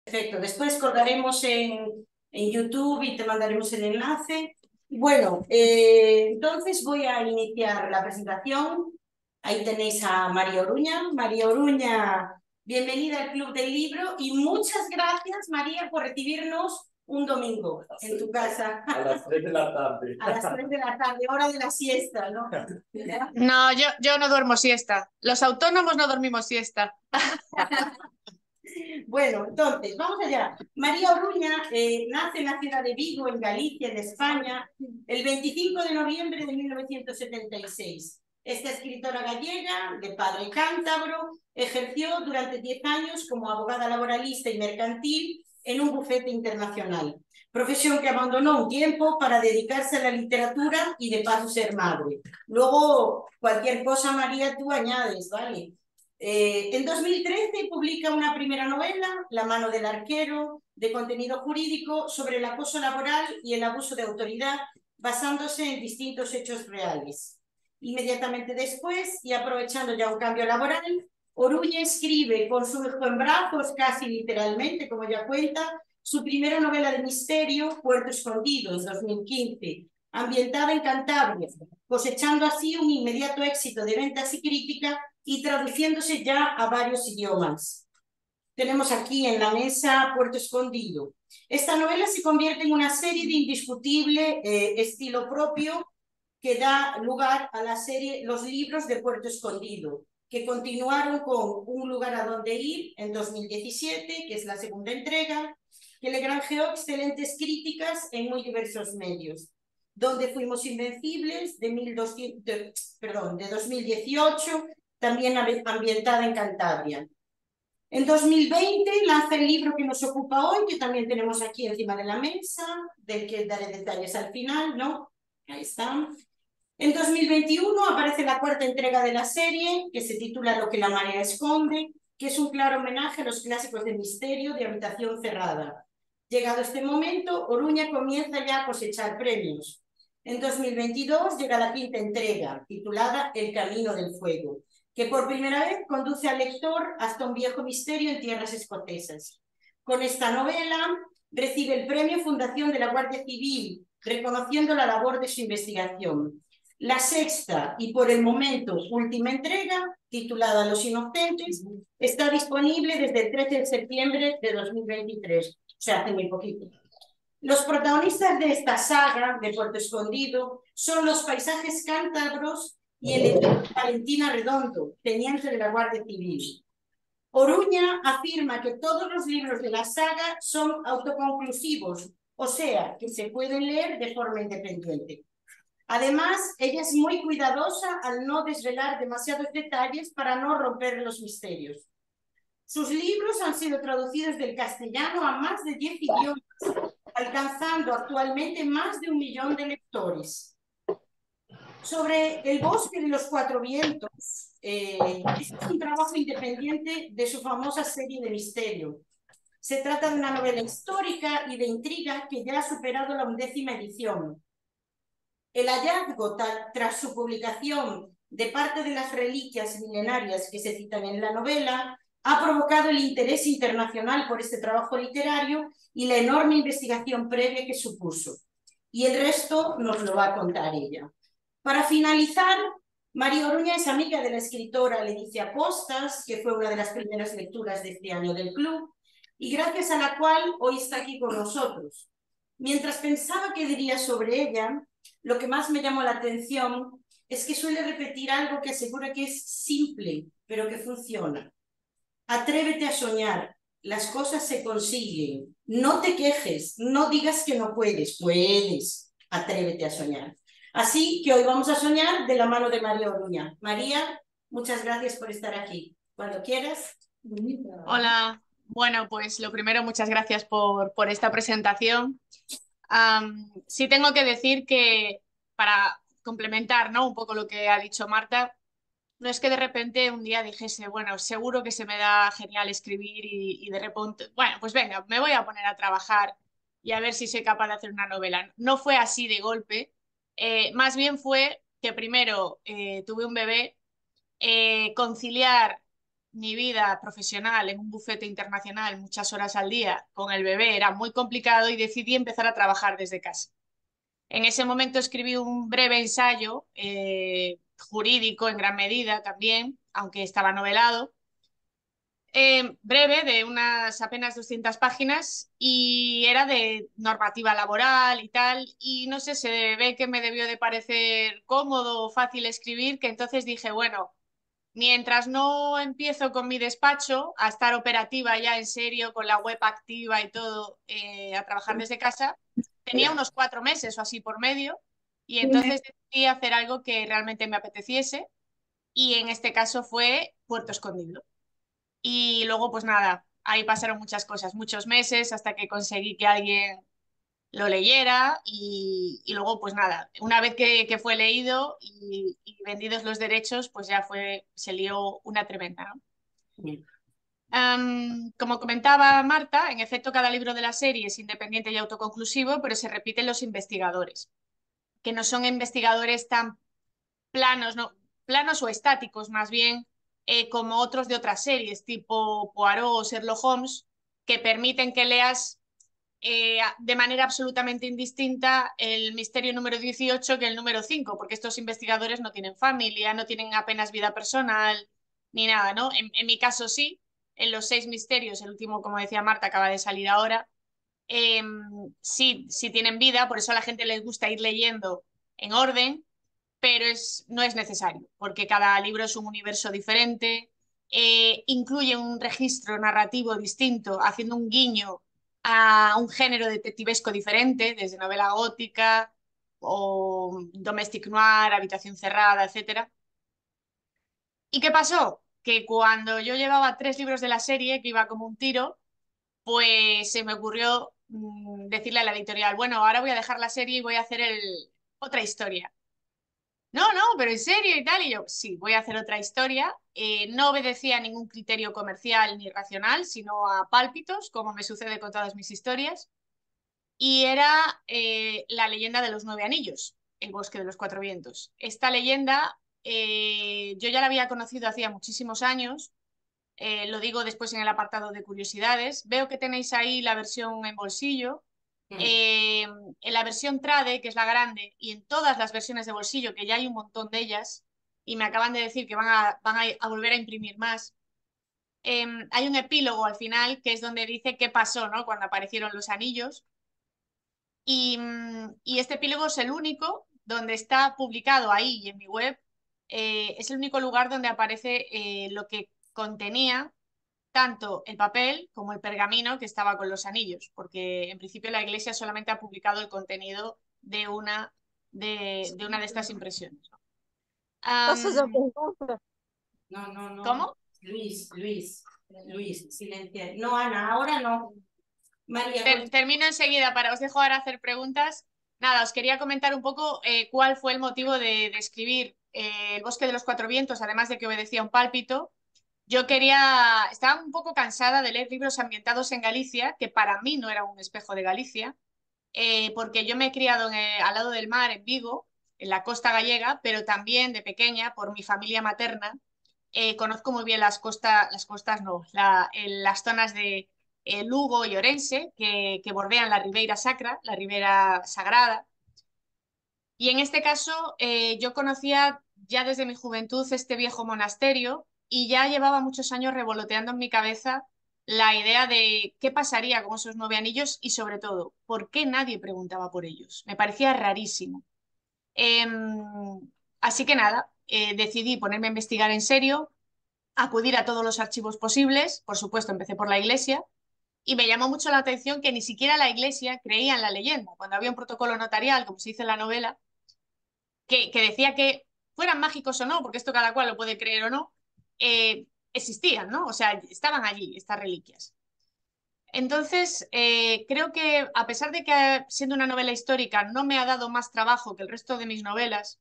Perfecto, después colgaremos en YouTube y te mandaremos el enlace. Bueno, entonces voy a iniciar la presentación. Ahí tenéis a María Oruña. María Oruña, bienvenida al Club del Libro y muchas gracias, María, por recibirnos un domingo en tu casa. A las 3 de la tarde. A las 3 de la tarde, hora de la siesta, ¿no? No, yo no duermo siesta. Los autónomos no dormimos siesta. Bueno, entonces, vamos allá. María Oruña nace en la ciudad de Vigo, en Galicia, en España, el 25 de noviembre de 1976. Esta escritora gallega, de padre cántabro, ejerció durante 10 años como abogada laboralista y mercantil en un bufete internacional, profesión que abandonó un tiempo para dedicarse a la literatura y de paso ser madre. Luego, cualquier cosa, María, tú añades, ¿vale? En 2013 publica una primera novela, La mano del arquero, de contenido jurídico sobre el acoso laboral y el abuso de autoridad, basándose en distintos hechos reales. Inmediatamente después, y aprovechando ya un cambio laboral, Oruña escribe con su hijo en brazos, casi literalmente, como ya cuenta, su primera novela de misterio, Puerto Escondido, en 2015, ambientada en Cantabria, cosechando así un inmediato éxito de ventas y crítica y traduciéndose ya a varios idiomas. Tenemos aquí en la mesa Puerto Escondido. Esta novela se convierte en una serie de indiscutible estilo propio que da lugar a la serie Los libros de Puerto Escondido, que continuaron con Un lugar a donde ir en 2017, que es la segunda entrega, que le granjeó excelentes críticas en muy diversos medios. Donde fuimos invencibles, de 2018, también ambientada en Cantabria. En 2020 lanza el libro que nos ocupa hoy, que también tenemos aquí encima de la mesa, del que daré detalles al final, ¿no? Ahí está. En 2021 aparece la cuarta entrega de la serie, que se titula Lo que la marea esconde, que es un claro homenaje a los clásicos de misterio de habitación cerrada. Llegado este momento, Oruña comienza ya a cosechar premios. En 2022 llega la quinta entrega, titulada El camino del fuego, que por primera vez conduce al lector hasta un viejo misterio en tierras escocesas. Con esta novela recibe el premio Fundación de la Guardia Civil, reconociendo la labor de su investigación. La sexta y por el momento última entrega, titulada Los Inocentes, está disponible desde el 13 de septiembre de 2023, o sea, hace muy poquito. Los protagonistas de esta saga de Puerto Escondido son los paisajes cántabros y el letrero Valentina Redondo, teniente de la Guardia Civil. Oruña afirma que todos los libros de la saga son autoconclusivos, o sea, que se pueden leer de forma independiente. Además, ella es muy cuidadosa al no desvelar demasiados detalles para no romper los misterios. Sus libros han sido traducidos del castellano a más de 10 idiomas, alcanzando actualmente más de 1 millón de lectores. Sobre El bosque de los cuatro vientos, este es un trabajo independiente de su famosa serie de misterio. Se trata de una novela histórica y de intriga que ya ha superado la 11ª edición. El hallazgo tras su publicación de parte de las reliquias milenarias que se citan en la novela ha provocado el interés internacional por este trabajo literario y la enorme investigación previa que supuso. Y el resto nos lo va a contar ella. Para finalizar, María Oruña es amiga de la escritora Leticia Costas, que fue una de las primeras lecturas de este año del club, y gracias a la cual hoy está aquí con nosotros. Mientras pensaba qué diría sobre ella, lo que más me llamó la atención es que suele repetir algo que asegura que es simple, pero que funciona. Atrévete a soñar, las cosas se consiguen. No te quejes, no digas que no puedes, puedes. Atrévete a soñar. Así que hoy vamos a soñar de la mano de María Oruña. María, muchas gracias por estar aquí. Cuando quieras. Hola, bueno, pues lo primero, muchas gracias por esta presentación. Sí tengo que decir que para complementar, ¿no? Un poco lo que ha dicho Marta, no es que de repente un día dijese, bueno, seguro que se me da genial escribir y de repente, bueno, pues venga, me voy a poner a trabajar y a ver si soy capaz de hacer una novela. No fue así de golpe, más bien fue que primero tuve un bebé, conciliar mi vida profesional en un bufete internacional muchas horas al día con el bebé era muy complicado y decidí empezar a trabajar desde casa. En ese momento escribí un breve ensayo jurídico en gran medida también, aunque estaba novelado, breve, de unas apenas 200 páginas, y era de normativa laboral y tal, y no sé, se ve que me debió de parecer cómodo o fácil escribir, que entonces dije, bueno, mientras no empiezo con mi despacho a estar operativa ya en serio, con la web activa y todo, a trabajar desde casa, tenía unos 4 meses o así por medio, y entonces decidí hacer algo que realmente me apeteciese, y en este caso fue Puerto Escondido. Y luego, pues nada, ahí pasaron muchas cosas, muchos meses hasta que conseguí que alguien lo leyera y luego, pues nada, una vez que fue leído y vendidos los derechos, pues ya se lió una tremenda, ¿no? Bien. Como comentaba Marta, en efecto, cada libro de la serie es independiente y autoconclusivo, pero se repiten los investigadores, que no son investigadores tan planos, no, planos o estáticos más bien, como otros de otras series, tipo Poirot o Sherlock Holmes, que permiten que leas de manera absolutamente indistinta el misterio número 18 que el número 5, porque estos investigadores no tienen familia, no tienen apenas vida personal, ni nada, ¿no? En mi caso sí, en los 6 misterios, el último, como decía Marta, acaba de salir ahora, eh, sí, sí tienen vida, por eso a la gente les gusta ir leyendo en orden, pero no es necesario, porque cada libro es un universo diferente, incluye un registro narrativo distinto, haciendo un guiño a un género detectivesco diferente, desde novela gótica o domestic noir, habitación cerrada, etcétera. ¿Y qué pasó? Que cuando yo llevaba 3 libros de la serie, que iba como un tiro, pues se me ocurrió decirle a la editorial, bueno, ahora voy a dejar la serie y voy a hacer otra historia. No, no, pero en serio y tal. Y yo, sí, voy a hacer otra historia. No obedecía a ningún criterio comercial ni racional, sino a pálpitos, como me sucede con todas mis historias. Y era la leyenda de los 9 anillos, el bosque de los 4 vientos. Esta leyenda yo ya la había conocido hacía muchísimos años. Lo digo después en el apartado de curiosidades. Veo que tenéis ahí la versión en bolsillo. En la versión Trade, que es la grande, y en todas las versiones de bolsillo, que ya hay un montón de ellas, y me acaban de decir que van a volver a imprimir más, hay un epílogo al final que es donde dice qué pasó, ¿no? Cuando aparecieron los anillos. Y este epílogo es el único donde está publicado ahí y en mi web. Es el único lugar donde aparece lo que contenía tanto el papel como el pergamino que estaba con los anillos, porque en principio la Iglesia solamente ha publicado el contenido de una de estas impresiones, ¿no? Posso fazer uma pergunta? No, no, no. ¿Cómo? Luis, silencia. No, Ana, ahora no. María, Termino enseguida os dejo ahora hacer preguntas. Nada, os quería comentar un poco cuál fue el motivo de escribir El bosque de los 4 vientos, además de que obedecía un pálpito. Estaba un poco cansada de leer libros ambientados en Galicia, que para mí no era un espejo de Galicia, porque yo me he criado al lado del mar, en Vigo, en la costa gallega, pero también de pequeña, por mi familia materna, conozco muy bien las costas no, las zonas de Lugo y Orense, que bordean la Ribeira Sacra, la Ribera Sagrada. Y en este caso, yo conocía ya desde mi juventud este viejo monasterio y ya llevaba muchos años revoloteando en mi cabeza la idea de qué pasaría con esos 9 anillos y sobre todo, por qué nadie preguntaba por ellos. Me parecía rarísimo. Así que nada, decidí ponerme a investigar en serio, acudir a todos los archivos posibles, por supuesto empecé por la iglesia, y me llamó mucho la atención que ni siquiera la iglesia creía en la leyenda. Cuando había un protocolo notarial, como se dice en la novela, que decía que fueran mágicos o no, porque esto cada cual lo puede creer o no, existían, ¿no? O sea, estaban allí estas reliquias. Entonces, creo que a pesar de que siendo una novela histórica no me ha dado más trabajo que el resto de mis novelas,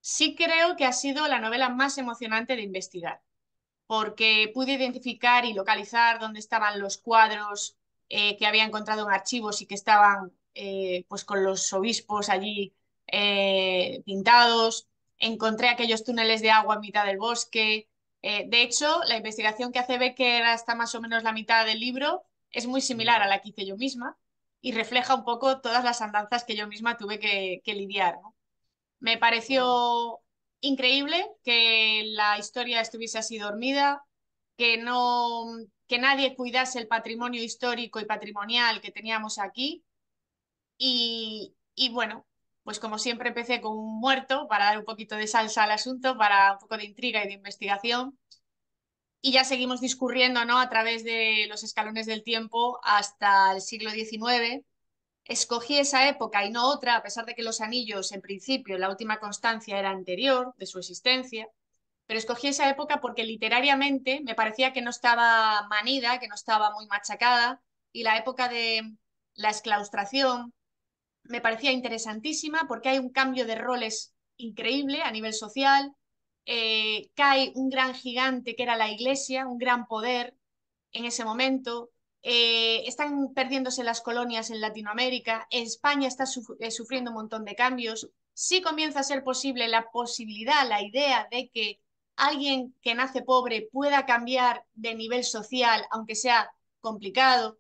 sí creo que ha sido la novela más emocionante de investigar, porque pude identificar y localizar dónde estaban los cuadros que había encontrado en archivos y que estaban pues con los obispos allí pintados. Encontré aquellos túneles de agua en mitad del bosque, De hecho, la investigación que hace Becker hasta más o menos la mitad del libro es muy similar a la que hice yo misma y refleja un poco todas las andanzas que yo misma tuve que lidiar, ¿no? Me pareció increíble que la historia estuviese así dormida, que no, que nadie cuidase el patrimonio histórico y patrimonial que teníamos aquí. Y bueno, pues como siempre empecé con un muerto para dar un poquito de salsa al asunto, para un poco de intriga y de investigación. Y ya seguimos discurriendo, ¿no? A través de los escalones del tiempo hasta el siglo XIX. Escogí esa época y no otra, a pesar de que los anillos, en principio, la última constancia era anterior de su existencia, pero escogí esa época porque literariamente me parecía que no estaba manida, que no estaba muy machacada, y la época de la exclaustración me parecía interesantísima porque hay un cambio de roles increíble a nivel social, cae un gran gigante que era la Iglesia, un gran poder en ese momento, están perdiéndose las colonias en Latinoamérica, España está sufriendo un montón de cambios, sí comienza a ser posible la posibilidad, la idea de que alguien que nace pobre pueda cambiar de nivel social, aunque sea complicado.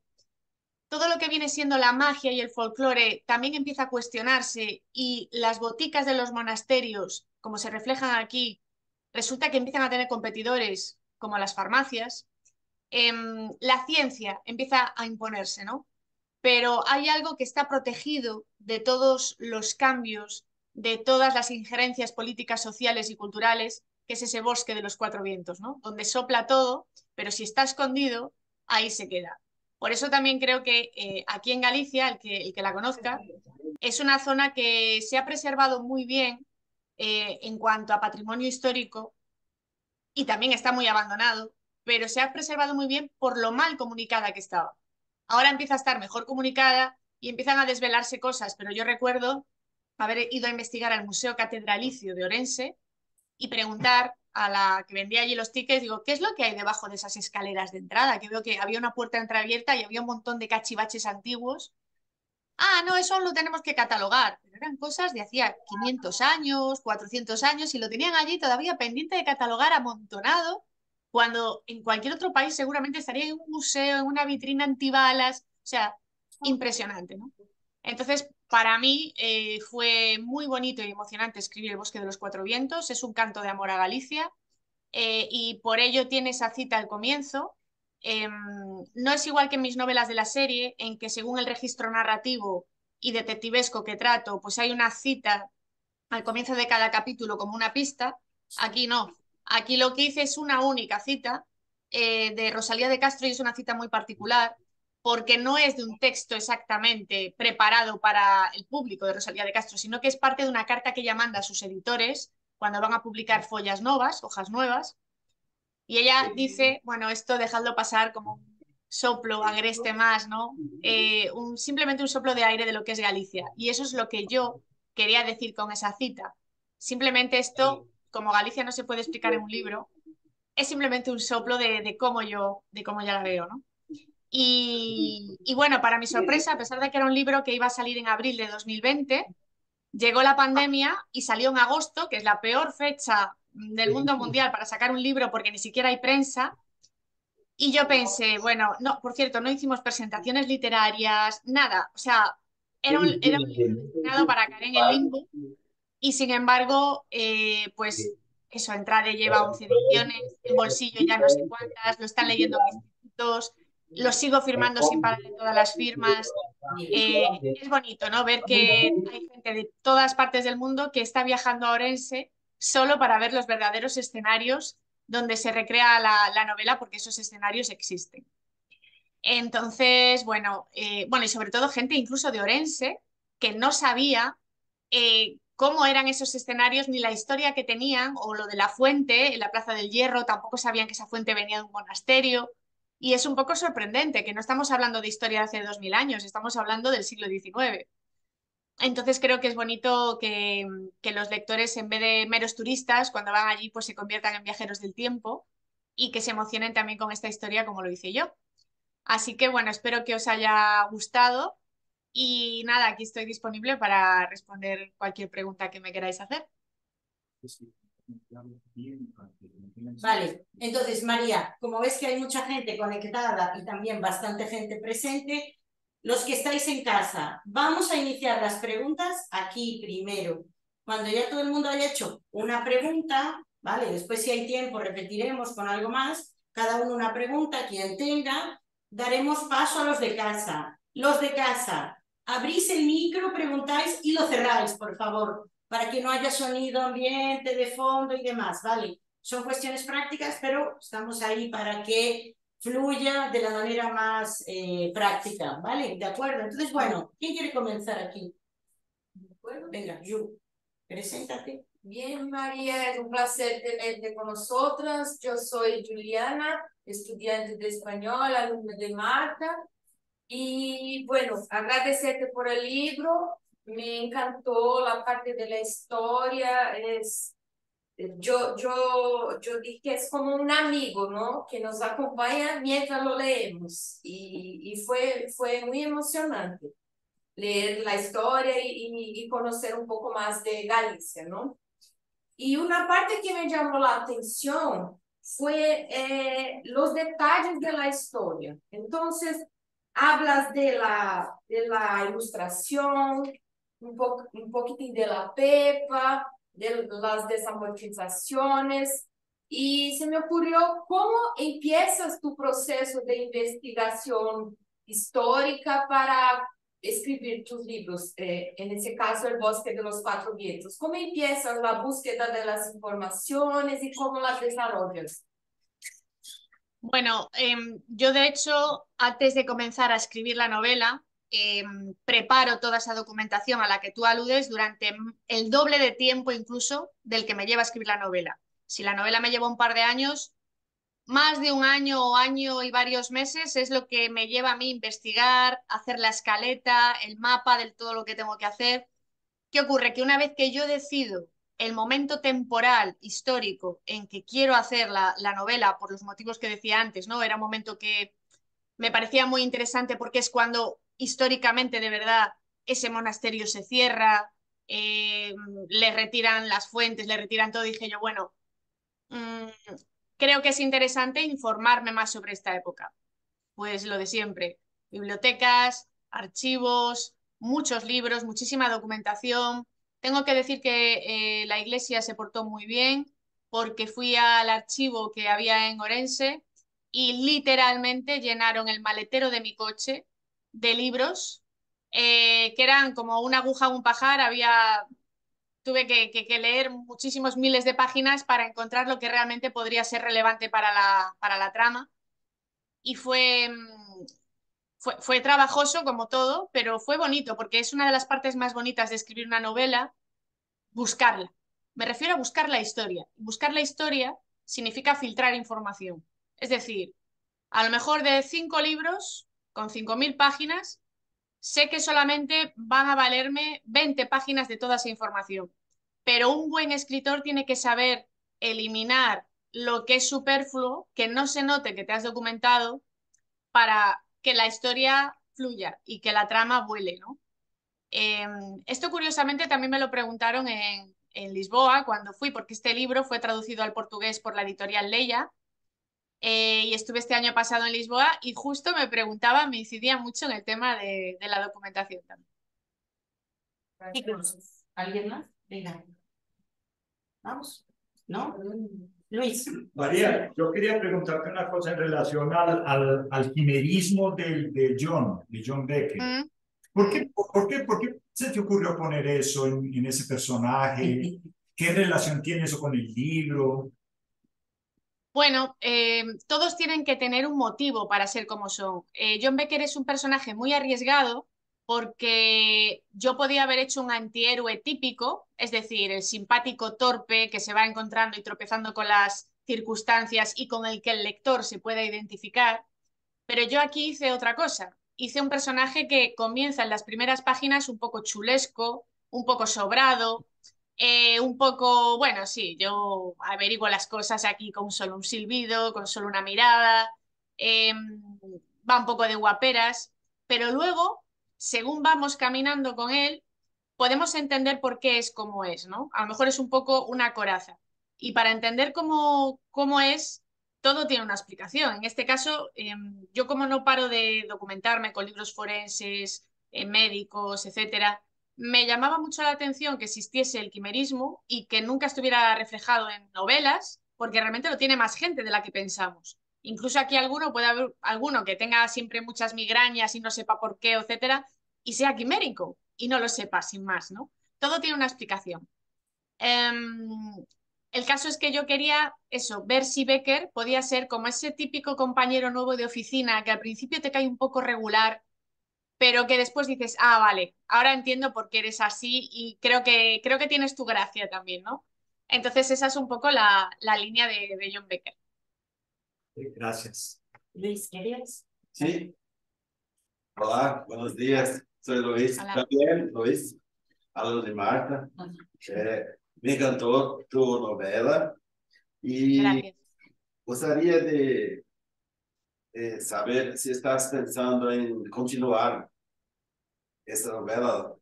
Todo lo que viene siendo la magia y el folclore también empieza a cuestionarse y las boticas de los monasterios, como se reflejan aquí, resulta que empiezan a tener competidores como las farmacias. La ciencia empieza a imponerse, ¿no? Pero hay algo que está protegido de todos los cambios, de todas las injerencias políticas, sociales y culturales, que es ese bosque de los cuatro vientos, ¿no? Donde sopla todo, pero si está escondido, ahí se queda. Por eso también creo que aquí en Galicia, el que la conozca, es una zona que se ha preservado muy bien en cuanto a patrimonio histórico y también está muy abandonado, pero se ha preservado muy bien por lo mal comunicada que estaba. Ahora empieza a estar mejor comunicada y empiezan a desvelarse cosas, pero yo recuerdo haber ido a investigar al Museo Catedralicio de Orense y preguntar a la que vendía allí los tickets, digo, ¿qué es lo que hay debajo de esas escaleras de entrada? Que veo que había una puerta entreabierta y había un montón de cachivaches antiguos. Ah, no, eso lo tenemos que catalogar. Pero eran cosas de hacía 500 años, 400 años, y lo tenían allí todavía pendiente de catalogar amontonado, cuando en cualquier otro país seguramente estaría en un museo, en una vitrina antibalas. O sea, impresionante, ¿no? Entonces, para mí fue muy bonito y emocionante escribir El bosque de los cuatro vientos. Es un canto de amor a Galicia y por ello tiene esa cita al comienzo. No es igual que en mis novelas de la serie, en que según el registro narrativo y detectivesco que trato, pues hay una cita al comienzo de cada capítulo como una pista. Aquí no. Aquí lo que hice es una única cita de Rosalía de Castro y es una cita muy particular porque no es de un texto exactamente preparado para el público de Rosalía de Castro, sino que es parte de una carta que ella manda a sus editores cuando van a publicar follas nuevas, hojas nuevas, y ella dice, bueno, esto dejadlo pasar como un soplo agreste más, ¿no? Simplemente un soplo de aire de lo que es Galicia. Y eso es lo que yo quería decir con esa cita. Simplemente esto, como Galicia no se puede explicar en un libro, es simplemente un soplo de cómo yo la veo, ¿no? Y bueno, para mi sorpresa, a pesar de que era un libro que iba a salir en abril de 2020, llegó la pandemia y salió en agosto, que es la peor fecha del mundo mundial para sacar un libro porque ni siquiera hay prensa. Y yo pensé, bueno, no, por cierto, no hicimos presentaciones literarias, nada. O sea, era un libro destinado para caer en el limbo y sin embargo, pues eso, Entrade lleva 11 ediciones, en Bolsillo ya no sé cuántas, lo están leyendo en institutos, lo sigo firmando sin parar de todas las firmas. Es bonito, ¿no? Ver que hay gente de todas partes del mundo que está viajando a Orense solo para ver los verdaderos escenarios donde se recrea la novela, porque esos escenarios existen. Entonces, bueno, y sobre todo gente incluso de Orense que no sabía cómo eran esos escenarios ni la historia que tenían, o lo de la fuente en la Plaza del Hierro, tampoco sabían que esa fuente venía de un monasterio. Y es un poco sorprendente que no estamos hablando de historia de hace 2000 años, estamos hablando del siglo XIX. Entonces creo que es bonito que los lectores, en vez de meros turistas, cuando van allí, pues se conviertan en viajeros del tiempo y que se emocionen también con esta historia como lo hice yo. Así que bueno, espero que os haya gustado y nada, aquí estoy disponible para responder cualquier pregunta que me queráis hacer. Vale, entonces María, como ves que hay mucha gente conectada y también bastante gente presente, los que estáis en casa, vamos a iniciar las preguntas aquí primero. Cuando ya todo el mundo haya hecho una pregunta, ¿vale? Después si hay tiempo repetiremos con algo más, cada uno una pregunta, quien tenga, daremos paso a los de casa. Los de casa, abrís el micro, preguntáis y lo cerráis, por favor, para que no haya sonido ambiente de fondo y demás, ¿vale? Son cuestiones prácticas, pero estamos ahí para que fluya de la manera más práctica, ¿vale? De acuerdo. Entonces, bueno, ¿quién quiere comenzar aquí? Venga, Yu, preséntate. Bien, María, es un placer tenerte con nosotras. Yo soy Juliana, estudiante de español, alumna de Marta. Y bueno, agradecerte por el libro. Me encantó la parte de la historia. Yo dije que es como un amigo, ¿no? Que nos acompaña mientras lo leemos. Y fue muy emocionante leer la historia y conocer un poco más de Galicia, ¿no? Y una parte que me llamó la atención fue los detalles de la historia. Entonces, hablas de la ilustración, un poquitín de la Pepa, de las desamortizaciones, y se me ocurrió cómo empiezas tu proceso de investigación histórica para escribir tus libros, en ese caso El Bosque de los Cuatro Vientos. ¿Cómo empiezas la búsqueda de las informaciones y cómo las desarrollas? Bueno, yo de hecho, antes de comenzar a escribir la novela, preparo toda esa documentación a la que tú aludes durante el doble de tiempo incluso del que me lleva a escribir la novela. Si la novela me lleva un par de años, más de un año o año y varios meses es lo que me lleva a mí investigar, hacer la escaleta, el mapa de todo lo que tengo que hacer. ¿Qué ocurre? Que una vez que yo decido el momento temporal, histórico, en que quiero hacer la novela, por los motivos que decía antes, ¿no? Era un momento que me parecía muy interesante porque es cuando históricamente, de verdad, ese monasterio se cierra, le retiran las fuentes, le retiran todo. Dije yo, bueno, mmm, creo que es interesante informarme más sobre esta época. Pues lo de siempre, bibliotecas, archivos, muchos libros, muchísima documentación. Tengo que decir que la iglesia se portó muy bien porque fui al archivo que había en Orense y literalmente llenaron el maletero de mi coche de libros que eran como una aguja en un pajar. Tuve que leer muchísimos miles de páginas para encontrar lo que realmente podría ser relevante para la trama. Y fue trabajoso como todo, pero fue bonito porque es una de las partes más bonitas de escribir una novela, buscarla. Me refiero a buscar la historia. Buscar la historia significa filtrar información. Es decir, a lo mejor de 5 libros con 5.000 páginas, sé que solamente van a valerme 20 páginas de toda esa información. Pero un buen escritor tiene que saber eliminar lo que es superfluo, que no se note que te has documentado, para que la historia fluya y que la trama vuele, ¿no? Esto curiosamente también me lo preguntaron en Lisboa cuando fui, porque este libro fue traducido al portugués por la editorial Leia, y estuve este año pasado en Lisboa y justo me preguntaban, me incidía mucho en el tema de la documentación también. Chicos, ¿alguien más? Venga. Vamos. ¿No? Luis. María, yo quería preguntarte una cosa en relación al quimerismo de John Becker. Mm. ¿Por qué se te ocurrió poner eso en ese personaje? ¿Qué relación tiene eso con el libro? Bueno, todos tienen que tener un motivo para ser como son. John Becker es un personaje muy arriesgado porque yo podía haber hecho un antihéroe típico, es decir, el simpático torpe que se va encontrando y tropezando con las circunstancias y con el que el lector se pueda identificar, pero yo aquí hice otra cosa. Hice un personaje que comienza en las primeras páginas un poco chulesco, un poco sobrado, un poco, bueno, sí, yo averiguo las cosas aquí con solo un silbido, con solo una mirada, va un poco de guaperas, pero luego, según vamos caminando con él, podemos entender por qué es como es, ¿no? A lo mejor es un poco una coraza. Y para entender cómo es, todo tiene una explicación. En este caso, yo como no paro de documentarme con libros forenses, médicos, etcétera, me llamaba mucho la atención que existiese el quimerismo y que nunca estuviera reflejado en novelas, porque realmente lo tiene más gente de la que pensamos. Incluso aquí puede haber alguno que tenga siempre muchas migrañas y no sepa por qué, etcétera, y sea quimérico y no lo sepa sin más, ¿no? Todo tiene una explicación. El caso es que yo quería eso, ver si Becker podía ser como ese típico compañero nuevo de oficina que al principio te cae un poco regular, pero que después dices, ah, vale, ahora entiendo por qué eres así y creo que tienes tu gracia también, ¿no? Entonces esa es un poco la línea de John Becker. Gracias. Luis, ¿querías? Sí, hola, buenos días. Soy Luis. Hola. También, Luis, alumno de Marta. Me encantó tu novela y Gracias. gostaria de saber si estás pensando en continuar esta novela.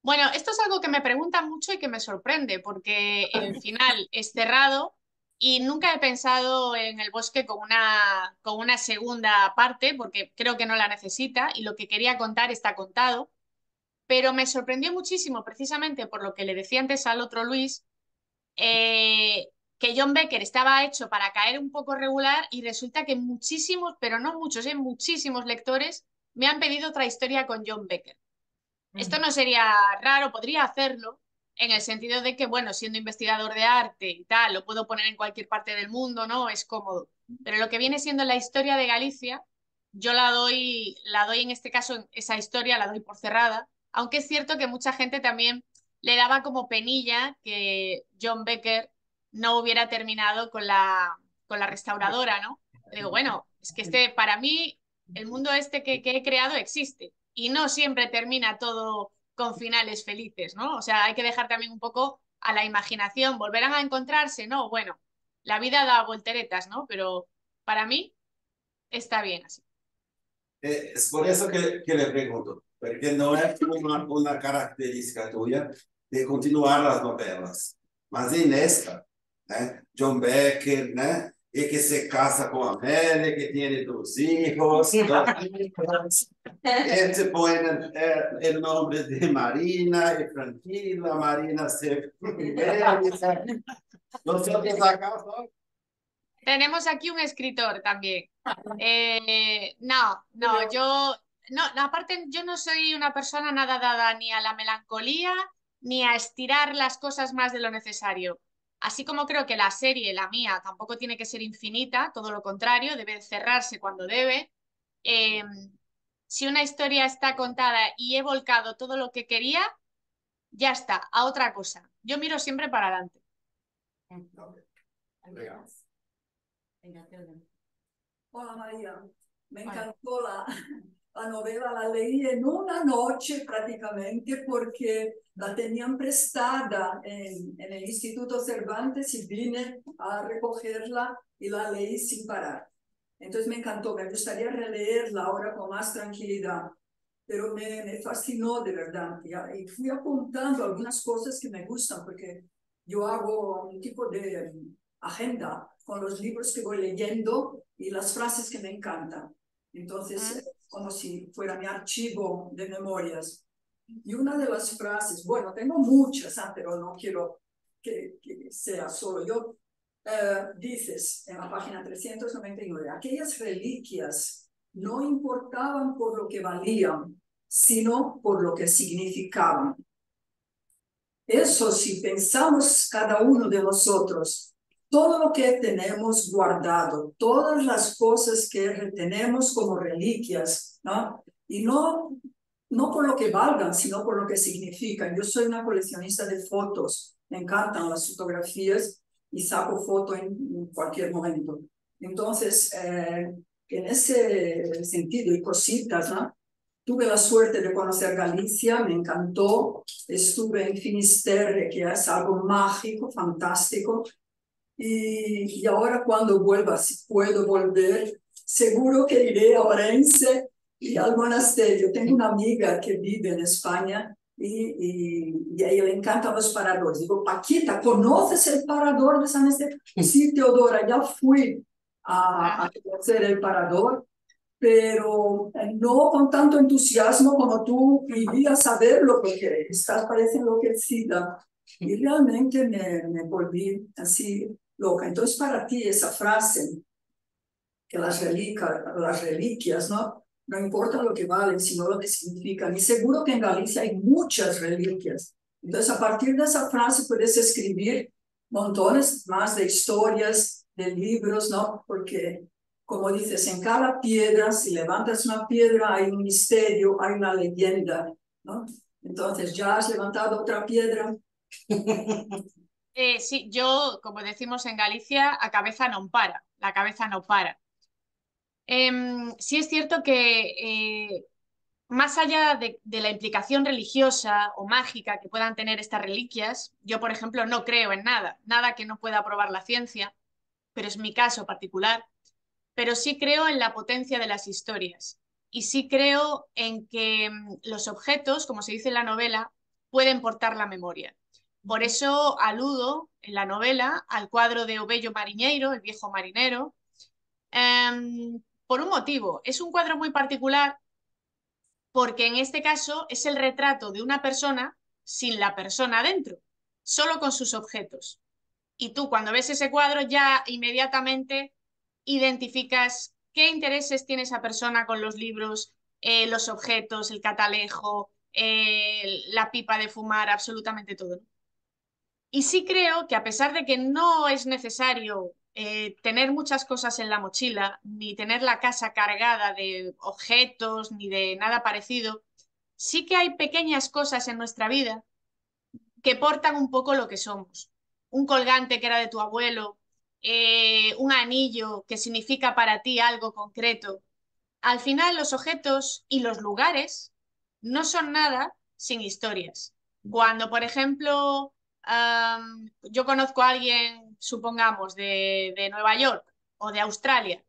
Bueno, esto es algo que me preguntan mucho y que me sorprende, porque el final es cerrado y nunca he pensado en el bosque con una segunda parte, porque creo que no la necesita y lo que quería contar está contado. Pero me sorprendió muchísimo, precisamente por lo que le decía antes al otro Luis, que John Becker estaba hecho para caer un poco regular y resulta que muchísimos, pero no muchos, muchísimos lectores me han pedido otra historia con John Becker. Esto no sería raro, podría hacerlo, en el sentido de que, bueno, siendo investigador de arte y tal, lo puedo poner en cualquier parte del mundo, ¿no? Es cómodo. Pero lo que viene siendo la historia de Galicia, yo la doy en este caso, esa historia la doy por cerrada, aunque es cierto que mucha gente también le daba como penilla que John Becker no hubiera terminado con la restauradora, ¿no? Digo, bueno, es que para mí, el mundo que he creado existe y no siempre termina todo con finales felices, ¿no? O sea, hay que dejar también un poco a la imaginación. ¿Volverán a encontrarse? No, bueno, la vida da volteretas, ¿no? Pero para mí está bien así. Es por eso que le pregunto, porque no es una característica tuya de continuar las novelas, mas en esta, John Becker, y que se casa con Amélia, que tiene dos hijos, él se pone el nombre de Marina y tranquila, Marina se... Nosotros acá, ¿no? Tenemos aquí un escritor también. No, aparte yo no soy una persona nada dada ni a la melancolía ni a estirar las cosas más de lo necesario. Así como creo que la serie, la mía, tampoco tiene que ser infinita, todo lo contrario, debe cerrarse cuando debe. Eh, si una historia está contada y he volcado todo lo que quería, ya está, a otra cosa. Yo miro siempre para adelante. Venga, Teodoro. Hola María, me encantó la novela, la leí en una noche prácticamente porque la tenían prestada en el Instituto Cervantes y vine a recogerla y la leí sin parar. Entonces me encantó, me gustaría releerla ahora con más tranquilidad, pero me fascinó de verdad. Y fui apuntando algunas cosas que me gustan porque yo hago un tipo de agenda con los libros que voy leyendo y las frases que me encantan. Entonces, como si fuera mi archivo de memorias. Y una de las frases, bueno, tengo muchas, pero no quiero que sea solo yo. Dices en la página 399, aquellas reliquias no importaban por lo que valían, sino por lo que significaban. Eso, si pensamos cada uno de nosotros, todo lo que tenemos guardado, todas las cosas que retenemos como reliquias, ¿no? Y no por lo que valgan, sino por lo que significan. Yo soy una coleccionista de fotos, me encantan las fotografías y saco foto en cualquier momento. Entonces, en ese sentido, y cositas, ¿no? Tuve la suerte de conocer Galicia, me encantó. Estuve en Finisterre, que es algo mágico, fantástico. Y ahora cuando vuelva, si puedo volver, seguro que iré a Orense y al monasterio. Tengo una amiga que vive en España y a ella le encantan los paradores. Digo, Paquita, ¿conoces el parador de San Esteban? Sí, Teodora, ya fui a conocer el parador, pero no con tanto entusiasmo como tú querías saberlo, porque estás parece enloquecida. Y realmente me volví así loca. Entonces, para ti, esa frase, que las reliquias, ¿no? No importa lo que valen, sino lo que significan. Y seguro que en Galicia hay muchas reliquias. Entonces, a partir de esa frase puedes escribir montones más de historias, de libros, ¿no? Porque, como dices, en cada piedra, si levantas una piedra, hay un misterio, hay una leyenda, ¿no? Entonces, ¿ya has levantado otra piedra? Sí, yo, como decimos en Galicia, a cabeza non para, la cabeza no para. Sí es cierto que más allá de la implicación religiosa o mágica que puedan tener estas reliquias, yo, por ejemplo, no creo en nada, nada que no pueda probar la ciencia, pero es mi caso particular, pero sí creo en la potencia de las historias y sí creo en que los objetos, como se dice en la novela, pueden portar la memoria. Por eso aludo en la novela al cuadro de Obello Mariñeiro, el viejo marinero, por un motivo. Es un cuadro muy particular porque en este caso es el retrato de una persona sin la persona dentro, solo con sus objetos. Y tú cuando ves ese cuadro ya inmediatamente identificas qué intereses tiene esa persona con los libros, los objetos, el catalejo, la pipa de fumar, absolutamente todo. Y sí creo que a pesar de que no es necesario tener muchas cosas en la mochila, ni tener la casa cargada de objetos, ni de nada parecido, sí que hay pequeñas cosas en nuestra vida que portan un poco lo que somos. Un colgante que era de tu abuelo, un anillo que significa para ti algo concreto. Al final, los objetos y los lugares no son nada sin historias. Cuando, por ejemplo, yo conozco a alguien, supongamos, de Nueva York o de Australia,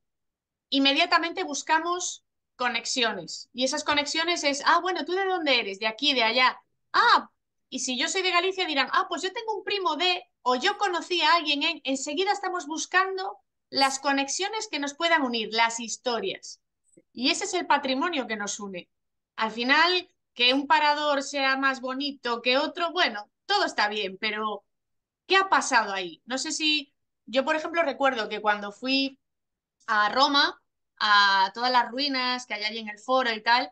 inmediatamente buscamos conexiones. Y esas conexiones es, ah, bueno, ¿tú de dónde eres? De aquí, de allá. Ah, y si yo soy de Galicia dirán, ah, pues yo tengo un primo de, o yo conocí a alguien en, enseguida estamos buscando las conexiones que nos puedan unir, las historias. Y ese es el patrimonio que nos une. Al final, que un parador sea más bonito que otro, bueno, todo está bien, pero ¿qué ha pasado ahí? No sé si yo, por ejemplo, recuerdo que cuando fui a Roma, a todas las ruinas que hay allí en el foro y tal,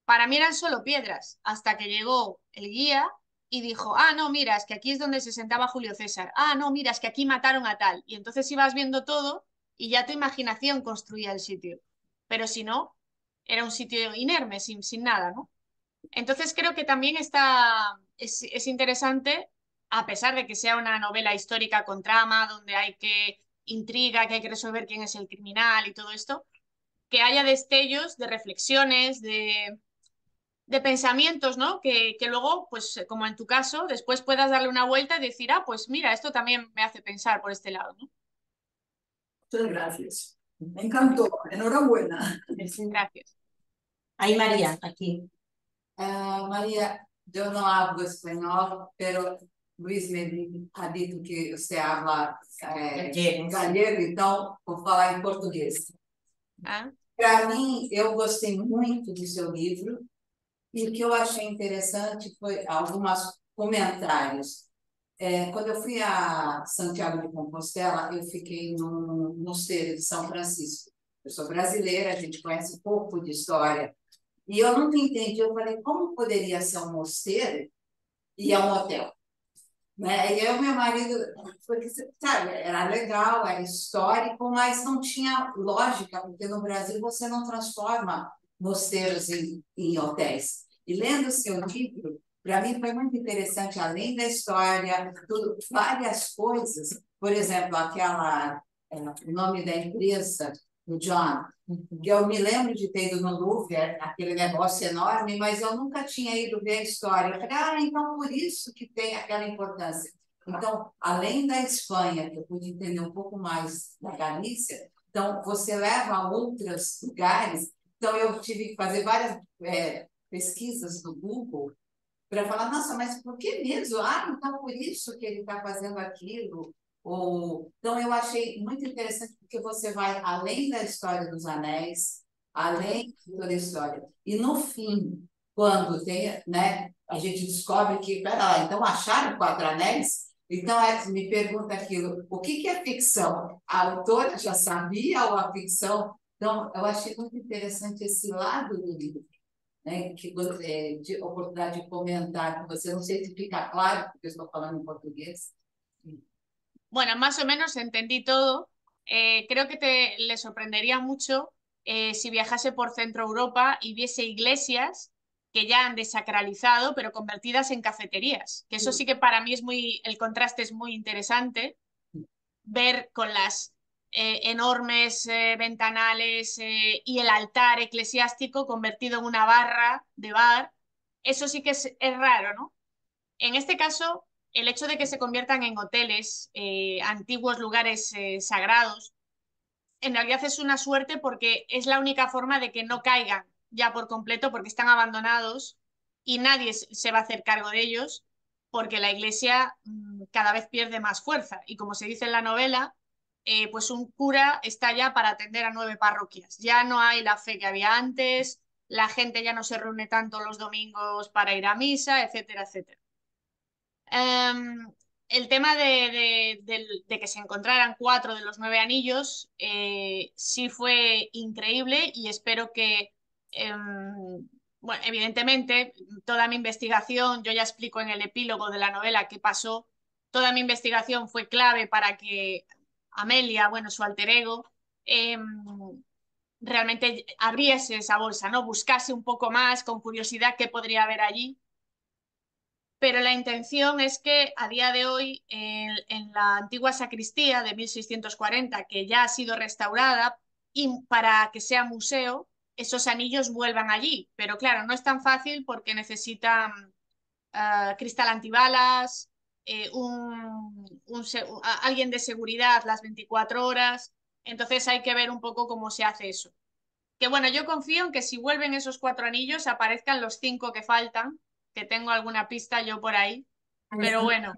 para mí eran solo piedras, hasta que llegó el guía y dijo, ah, no, mira, es que aquí es donde se sentaba Julio César, ah, no, mira, es que aquí mataron a tal. Y entonces ibas viendo todo y ya tu imaginación construía el sitio. Pero si no, era un sitio inerme, sin nada, ¿no? Entonces creo que también es interesante, a pesar de que sea una novela histórica con trama, donde hay que intriga, que hay que resolver quién es el criminal y todo esto, que haya destellos de reflexiones, de pensamientos, ¿no? Que luego, pues como en tu caso, después puedas darle una vuelta y decir, ah, pues mira, esto también me hace pensar por este lado, ¿no? Muchas gracias. Me encantó. Enhorabuena. Gracias. Ahí María, aquí. María, yo no hablo español, pero Luis me ha dicho que usted habla gallego, então vou falar em português. Ah, Para mim, eu gostei muito do seu livro e o que eu achei interessante foi alguns comentários. Quando eu fui a Santiago de Compostela, eu fiquei no mosteiro de São Francisco. Eu sou brasileira, a gente conhece pouco de história. E eu nunca entendi, eu falei, como poderia ser um mosteiro e é um hotel? Né? E eu e meu marido, porque, sabe, era legal, era histórico, mas não tinha lógica, porque no Brasil você não transforma mosteiros em hotéis. E lendo o seu livro, para mim foi muito interessante, além da história, tudo, várias coisas, por exemplo, o nome da empresa, do John, eu me lembro de ter ido no Louvre, aquele negócio enorme, mas eu nunca tinha ido ver a história. Eu falei, então por isso que tem aquela importância. Então, além da Espanha, que eu pude entender um pouco mais da Galícia, então você leva a outros lugares. Então, eu tive que fazer várias pesquisas no Google para falar, nossa, mas por que mesmo? Ah, então por isso que ele está fazendo aquilo. Ou... Então, eu achei muito interessante, porque você vai além da história dos anéis, além de toda a história. E no fim, quando tem, né, a gente descobre que, pera lá, então acharam 4 anéis? Então, me pergunta aquilo, o que é ficção? A autora já sabia ou a ficção? Então, eu achei muito interessante esse lado do livro, né, que você, de oportunidade de comentar com você, não sei se fica claro, porque eu estou falando em português. Bueno, más o menos entendí todo. Creo que le sorprendería mucho si viajase por Centro Europa y viese iglesias que ya han desacralizado, pero convertidas en cafeterías. Que eso sí que para mí es el contraste es muy interesante, ver con las enormes ventanales y el altar eclesiástico convertido en una barra de bar. Eso sí que es raro, ¿no? En este caso, el hecho de que se conviertan en hoteles, antiguos lugares sagrados, en realidad es una suerte porque es la única forma de que no caigan ya por completo porque están abandonados y nadie se va a hacer cargo de ellos porque la iglesia cada vez pierde más fuerza. Y como se dice en la novela, pues un cura está ya para atender a 9 parroquias. Ya no hay la fe que había antes, la gente ya no se reúne tanto los domingos para ir a misa, etcétera, etcétera. El tema de que se encontraran 4 de los 9 anillos sí fue increíble y espero que, bueno, evidentemente, toda mi investigación, yo ya explico en el epílogo de la novela qué pasó, toda mi investigación fue clave para que Amelia, bueno, su alter ego, realmente abriese esa bolsa, ¿no? Buscase un poco más con curiosidad qué podría haber allí, pero la intención es que a día de hoy en la antigua sacristía de 1640, que ya ha sido restaurada y para que sea museo, esos anillos vuelvan allí. Pero claro, no es tan fácil porque necesitan cristal antibalas, alguien de seguridad las 24 horas. Entonces hay que ver un poco cómo se hace eso. Que bueno, yo confío en que si vuelven esos 4 anillos aparezcan los 5 que faltan, que tengo alguna pista yo por ahí, pero bueno,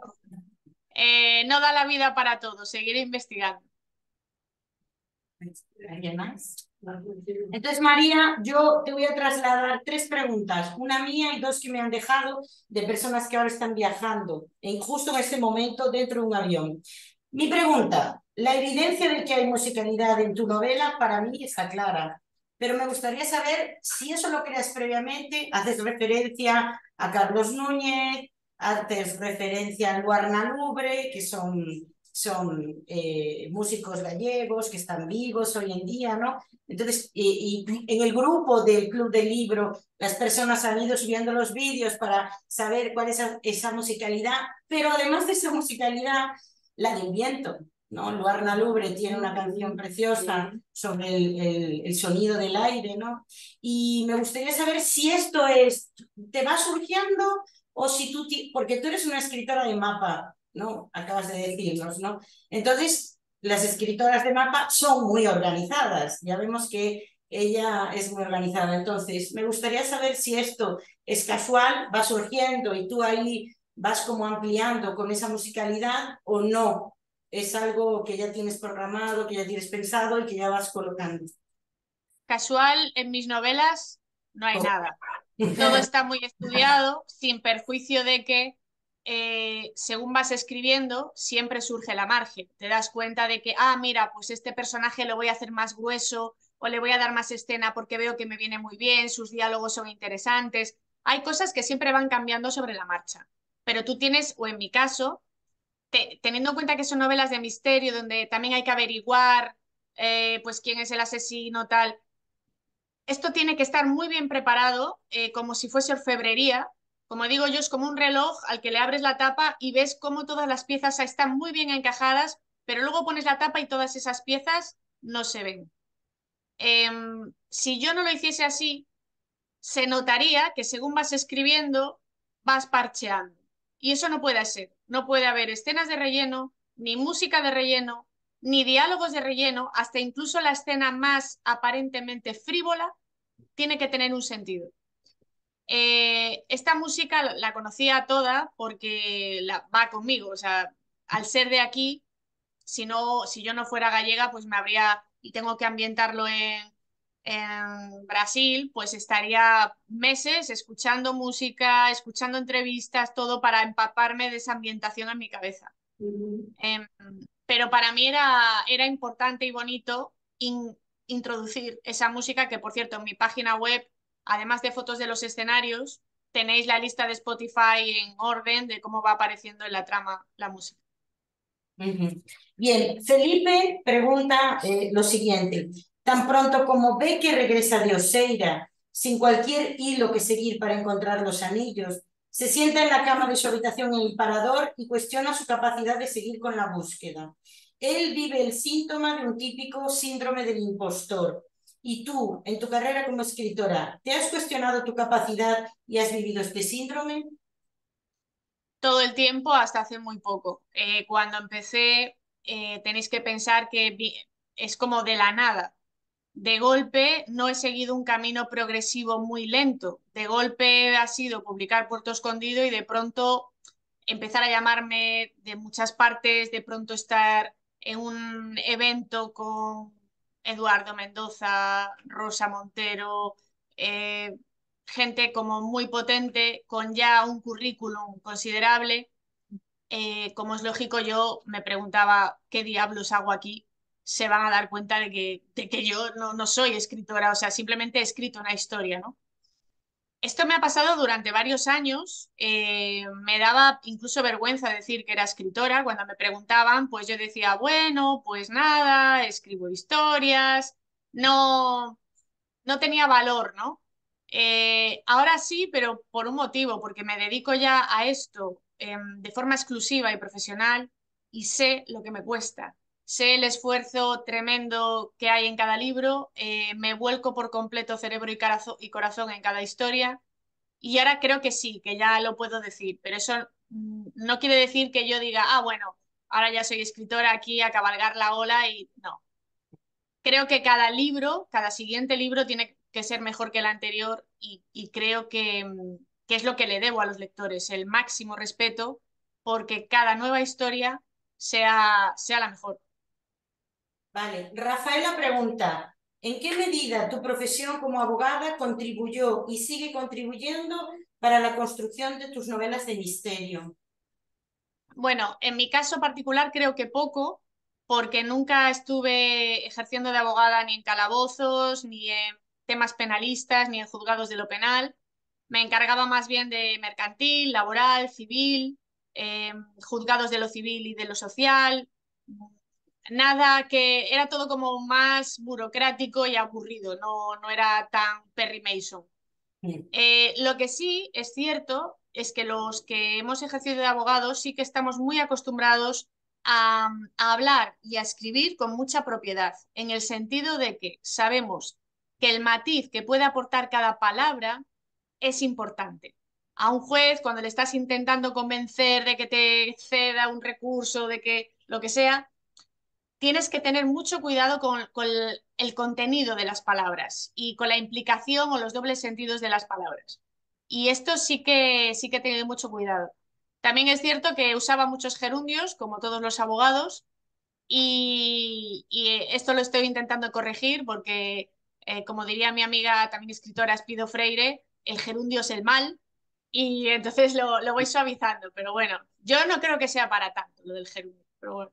no da la vida para todo, seguiré investigando. ¿Alguien más? Entonces, María, yo te voy a trasladar 3 preguntas, una mía y 2 que me han dejado de personas que ahora están viajando, justo en este momento dentro de un avión. Mi pregunta, la evidencia de que hay musicalidad en tu novela para mí está clara, pero me gustaría saber si eso lo creas previamente, haces referencia a Carlos Núñez, haces referencia a Luarna Lubre, que son músicos gallegos que están vivos hoy en día, ¿no? Entonces, y en el grupo del Club del Libro, las personas han ido subiendo los vídeos para saber cuál es esa musicalidad, pero además de esa musicalidad, la del viento, ¿no? Luarna Lubre tiene una canción preciosa sobre el sonido del aire, ¿no? Y me gustaría saber si esto te va surgiendo o si tú, porque tú eres una escritora de mapa, ¿no? Acabas de decirnos, ¿no? Entonces, las escritoras de mapa son muy organizadas. Ya vemos que ella es muy organizada. Entonces, me gustaría saber si esto es casual, va surgiendo y tú ahí vas como ampliando con esa musicalidad o no. Es algo que ya tienes programado, que ya tienes pensado y que ya vas colocando. Casual, en mis novelas no hay nada. Todo está muy estudiado, sin perjuicio de que según vas escribiendo, siempre surge la margen. Te das cuenta de que, mira, pues este personaje lo voy a hacer más grueso o le voy a dar más escena porque veo que me viene muy bien, sus diálogos son interesantes. Hay cosas que siempre van cambiando sobre la marcha. Pero tú tienes, o en mi caso, teniendo en cuenta que son novelas de misterio, donde también hay que averiguar pues quién es el asesino, tal. Esto tiene que estar muy bien preparado, como si fuese orfebrería. Como digo yo, es como un reloj al que le abres la tapa y ves cómo todas las piezas están muy bien encajadas, pero luego pones la tapa y todas esas piezas no se ven. Si yo no lo hiciese así, se notaría que según vas escribiendo, vas parcheando. Y eso no puede ser. No puede haber escenas de relleno, ni música de relleno, ni diálogos de relleno, hasta incluso la escena más aparentemente frívola tiene que tener un sentido. Esta música la conocía toda porque va conmigo, o sea, al ser de aquí, si yo no fuera gallega, pues y tengo que ambientarlo en Brasil, pues estaría meses escuchando música, escuchando entrevistas, todo para empaparme de esa ambientación en mi cabeza. Em, pero para mí era importante y bonito introducir esa música, que por cierto, en mi página web, además de fotos de los escenarios, tenéis la lista de Spotify en orden de cómo va apareciendo en la trama la música. Bien, Felipe pregunta lo siguiente. Tan pronto como ve que regresa de Oseira, sin cualquier hilo que seguir para encontrar los anillos, se sienta en la cama de su habitación en el parador y cuestiona su capacidad de seguir con la búsqueda. Él vive el síntoma de un típico síndrome del impostor. Y tú, en tu carrera como escritora, ¿te has cuestionado tu capacidad y has vivido este síndrome? Todo el tiempo hasta hace muy poco. Cuando empecé, tenéis que pensar que es como de la nada. De golpe no he seguido un camino progresivo muy lento. De golpe ha sido publicar Puerto Escondido y de pronto empezar a llamarme de muchas partes, de pronto estar en un evento con Eduardo Mendoza, Rosa Montero, eh, gente como muy potente, con ya un currículum considerable. Como es lógico, yo me preguntaba qué diablos hago aquí. Se van a dar cuenta de que yo no soy escritora, o sea, simplemente he escrito una historia, ¿no? Esto me ha pasado durante varios años. Me daba incluso vergüenza decir que era escritora. Cuando me preguntaban, pues yo decía, bueno, pues nada, escribo historias. No, no tenía valor, ¿no? Ahora sí, pero por un motivo, porque me dedico ya a esto de forma exclusiva y profesional y sé lo que me cuesta. Sé el esfuerzo tremendo que hay en cada libro, me vuelco por completo cerebro y corazón en cada historia y ahora creo que sí, que ya lo puedo decir, pero eso no quiere decir que yo diga, ah, bueno, ahora ya soy escritora aquí a cabalgar la ola y no. Creo que cada libro, cada siguiente libro tiene que ser mejor que el anterior y creo que es lo que le debo a los lectores, el máximo respeto porque cada nueva historia sea la mejor. Vale, Rafaela pregunta, ¿en qué medida tu profesión como abogada contribuyó y sigue contribuyendo para la construcción de tus novelas de misterio? Bueno, en mi caso particular creo que poco, porque nunca estuve ejerciendo de abogada ni en calabozos, ni en temas penalistas, ni en juzgados de lo penal. Me encargaba más bien de mercantil, laboral, civil, juzgados de lo civil y de lo social. Nada que era todo como más burocrático y aburrido, no era tan Perry Mason. Lo que sí es cierto es que los que hemos ejercido de abogados sí que estamos muy acostumbrados a hablar y a escribir con mucha propiedad, en el sentido de que sabemos que el matiz que puede aportar cada palabra es importante. A un juez, cuando le estás intentando convencer de que te ceda un recurso, de que lo que sea, tienes que tener mucho cuidado con el contenido de las palabras y con la implicación o los dobles sentidos de las palabras. Y esto sí que he tenido mucho cuidado. También es cierto que usaba muchos gerundios, como todos los abogados, y esto lo estoy intentando corregir porque, como diría mi amiga, también escritora Espido Freire, el gerundio es el mal, y entonces lo voy suavizando. Pero bueno, yo no creo que sea para tanto lo del gerundio, pero bueno.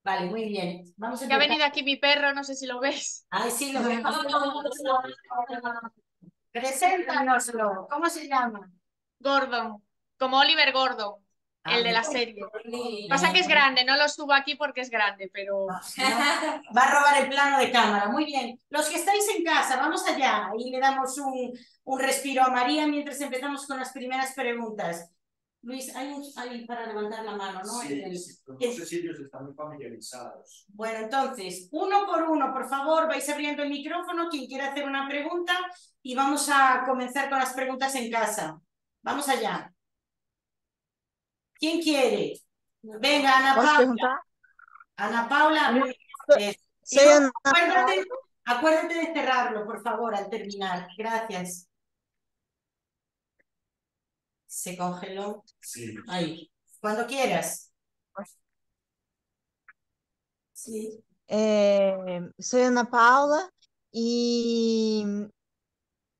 Vale, muy bien. Vamos a Que ha empezar. venido aquí mi perro, no sé si lo ves. Ay, sí, lo vemos. Preséntanoslo. ¿Cómo se llama? Gordon, como Oliver Gordon, Ah, el de la serie. Pasa que es grande, no lo subo aquí porque es grande, pero Va a robar el plano de cámara. Muy bien. Los que estáis en casa, vamos allá. Y le damos un respiro a María mientras empezamos con las primeras preguntas. Luis, hay para levantar la mano, ¿no? Sí, no sé si ellos están muy familiarizados. Bueno, entonces, uno por uno, por favor, vais abriendo el micrófono, quien quiera hacer una pregunta, y vamos a comenzar con las preguntas en casa. Vamos allá. ¿Quién quiere? Venga, Ana ¿Puedes Paula. preguntar? Ana Paula. Soy Ana Acuérdate de cerrarlo, por favor, al terminar. Gracias. Se congeló. Sí. Ahí. Cuando quieras. Sí. Soy Ana Paula e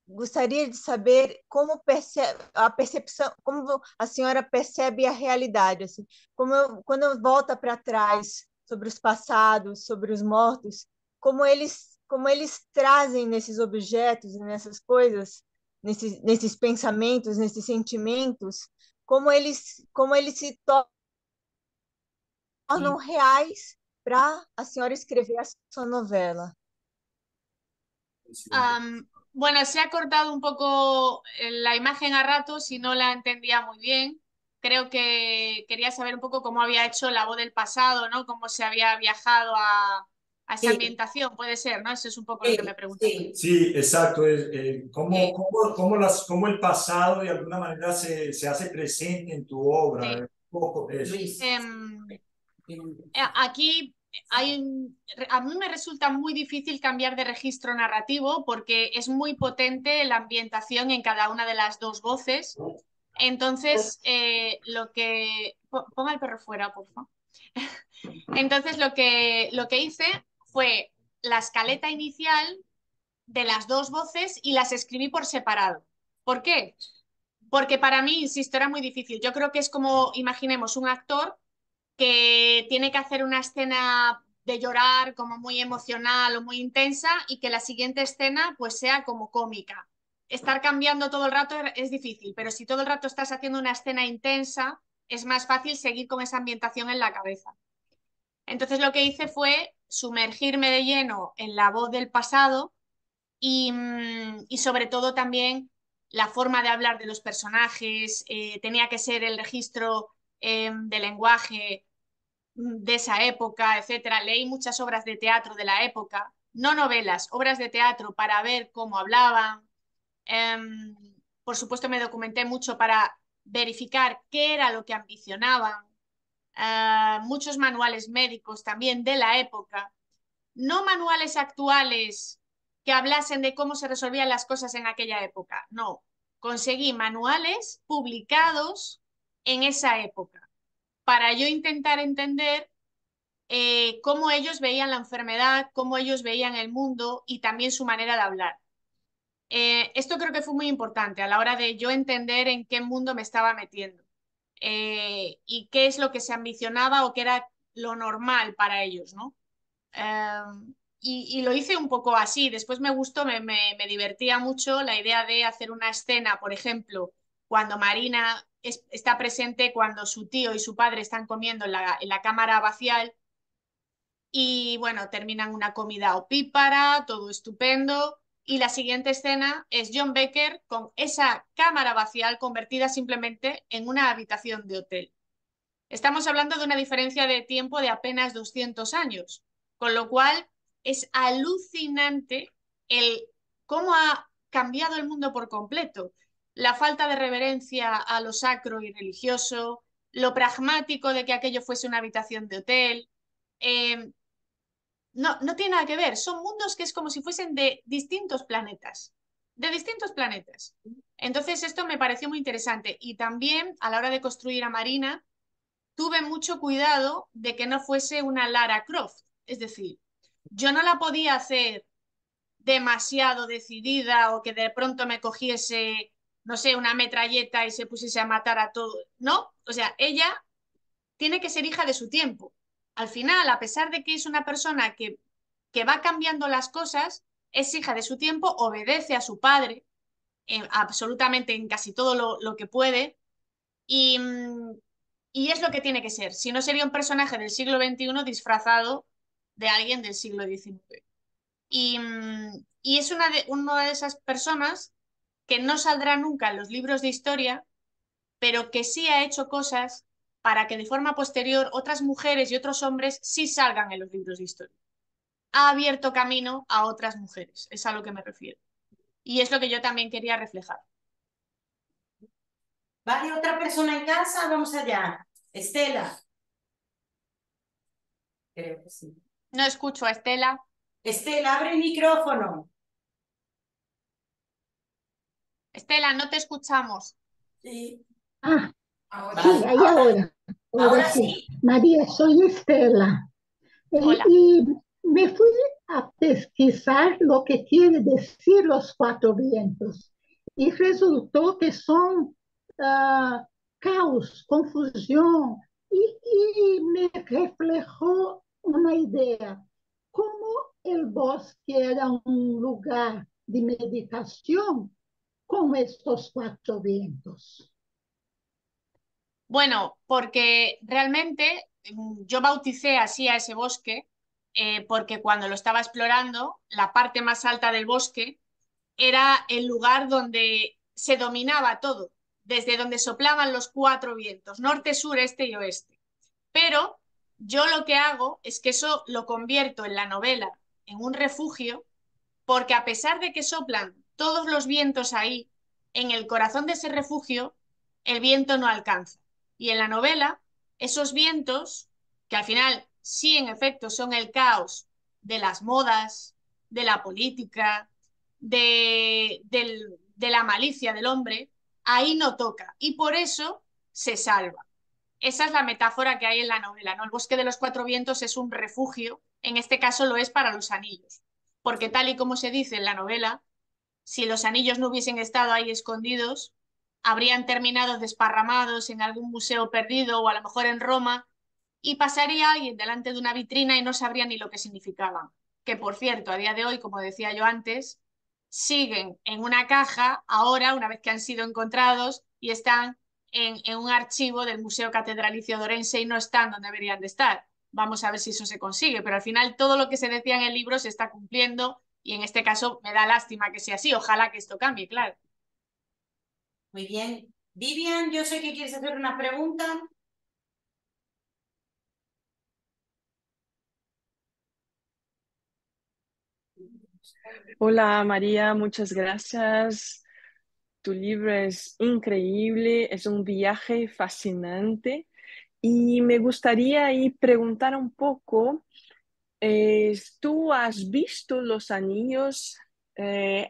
gostaria de saber como a percepção, como a senhora percebe a realidade, assim, quando volta para trás sobre os passados, sobre os mortos, como eles trazem nesses objetos, nessas coisas, nesses pensamentos, nesses sentimentos, como eles se tornam reais para a senhora escrever a sua novela. Bueno, se ha cortado un poco la imagen a ratos y no la entendía muy bien. Creo que quería saber un poco cómo había hecho la voz del pasado, ¿no? Cómo se había viajado a esa Sí. ambientación, puede ser, ¿no? Eso es un poco lo que me preguntaba. Sí. Sí, exacto. Sí. Cómo el pasado de alguna manera se hace presente en tu obra. Sí. Un poco eso. Luis. Aquí a mí me resulta muy difícil cambiar de registro narrativo porque es muy potente la ambientación en cada una de las dos voces. Entonces, Ponga el perro fuera, por favor. Entonces, lo que hice fue la escaleta inicial de las dos voces y las escribí por separado. ¿Por qué? Porque para mí, insisto, era muy difícil. Yo creo que es como, imaginemos, un actor que tiene que hacer una escena de llorar como muy emocional o muy intensa y que la siguiente escena pues sea como cómica. Estar cambiando todo el rato es difícil, pero si todo el rato estás haciendo una escena intensa, es más fácil seguir con esa ambientación en la cabeza. Entonces lo que hice fue sumergirme de lleno en la voz del pasado y sobre todo también la forma de hablar de los personajes, tenía que ser el registro de lenguaje de esa época, etcétera. Leí muchas obras de teatro de la época, no novelas, obras de teatro para ver cómo hablaban. Por supuesto, me documenté mucho para verificar qué era lo que ambicionaban. Muchos manuales médicos también de la época, no manuales actuales que hablasen de cómo se resolvían las cosas en aquella época, no. Conseguí manuales publicados en esa época para yo intentar entender cómo ellos veían la enfermedad, cómo ellos veían el mundo y también su manera de hablar. Esto creo que fue muy importante a la hora de yo entender en qué mundo me estaba metiendo y qué es lo que se ambicionaba o qué era lo normal para ellos, ¿no? Y lo hice un poco así. Después me gustó, me divertía mucho la idea de hacer una escena, por ejemplo, cuando Marina está presente, cuando su tío y su padre están comiendo en la cámara vacial y bueno, terminan una comida opípara, todo estupendo. Y la siguiente escena es John Becker con esa cámara vacial convertida simplemente en una habitación de hotel. Estamos hablando de una diferencia de tiempo de apenas 200 años, con lo cual es alucinante el cómo ha cambiado el mundo por completo. La falta de reverencia a lo sacro y religioso, lo pragmático de que aquello fuese una habitación de hotel. No tiene nada que ver, son mundos que es como si fuesen de distintos planetas, de distintos planetas. Entonces esto me pareció muy interesante y también a la hora de construir a Marina tuve mucho cuidado de que no fuese una Lara Croft, es decir, yo no la podía hacer demasiado decidida o que de pronto me cogiese, no sé, una metralleta y se pusiese a matar a todo, no, o sea, ella tiene que ser hija de su tiempo. Al final, a pesar de que es una persona que va cambiando las cosas, es hija de su tiempo, obedece a su padre absolutamente en casi todo lo que puede y, y es lo que tiene que ser. Si no, sería un personaje del siglo XXI disfrazado de alguien del siglo XIX. Y es una de esas personas que no saldrá nunca en los libros de historia, pero que sí ha hecho cosas para que de forma posterior otras mujeres y otros hombres sí salgan en los libros de historia. Ha abierto camino a otras mujeres, es a lo que me refiero. Y es lo que yo también quería reflejar. ¿Vale? ¿Otra persona en casa? Vamos allá. Estela. Creo que sí. No escucho a Estela. Estela, abre el micrófono. Estela, no te escuchamos. Sí. Ah, sí, Vale, ahí ahora. Ahora ahora sí. sí. María, soy Estela. Hola. Y me fui a pesquisar lo que quiere decir los cuatro vientos. Y resultó que son caos, confusión. Y me reflejó una idea. Como el bosque era un lugar de meditación con estos cuatro vientos. Bueno, porque realmente yo bauticé así a ese bosque porque cuando lo estaba explorando, la parte más alta del bosque era el lugar donde se dominaba todo, desde donde soplaban los cuatro vientos, norte, sur, este y oeste. Pero yo lo que hago es que eso lo convierto en la novela en un refugio, porque a pesar de que soplan todos los vientos ahí, en el corazón de ese refugio, el viento no alcanza. Y en la novela, esos vientos, que al final sí en efecto son el caos de las modas, de la política, de la malicia del hombre, ahí no toca. Y por eso se salva. Esa es la metáfora que hay en la novela, ¿no? El bosque de los cuatro vientos es un refugio, en este caso lo es para los anillos, porque tal y como se dice en la novela, si los anillos no hubiesen estado ahí escondidos, habrían terminado desparramados en algún museo perdido o a lo mejor en Roma y pasaría alguien delante de una vitrina y no sabría ni lo que significaban. Que por cierto, a día de hoy, como decía yo antes, siguen en una caja ahora, una vez que han sido encontrados y están en un archivo del Museo Catedralicio de Orense y no están donde deberían de estar. Vamos a ver si eso se consigue, pero al final todo lo que se decía en el libro se está cumpliendo y en este caso me da lástima que sea así. Ojalá que esto cambie, claro. Muy bien. Vivian, yo sé que quieres hacer una pregunta. Hola María, muchas gracias. Tu libro es increíble, es un viaje fascinante y me gustaría ahí preguntar un poco, ¿tú has visto los anillos?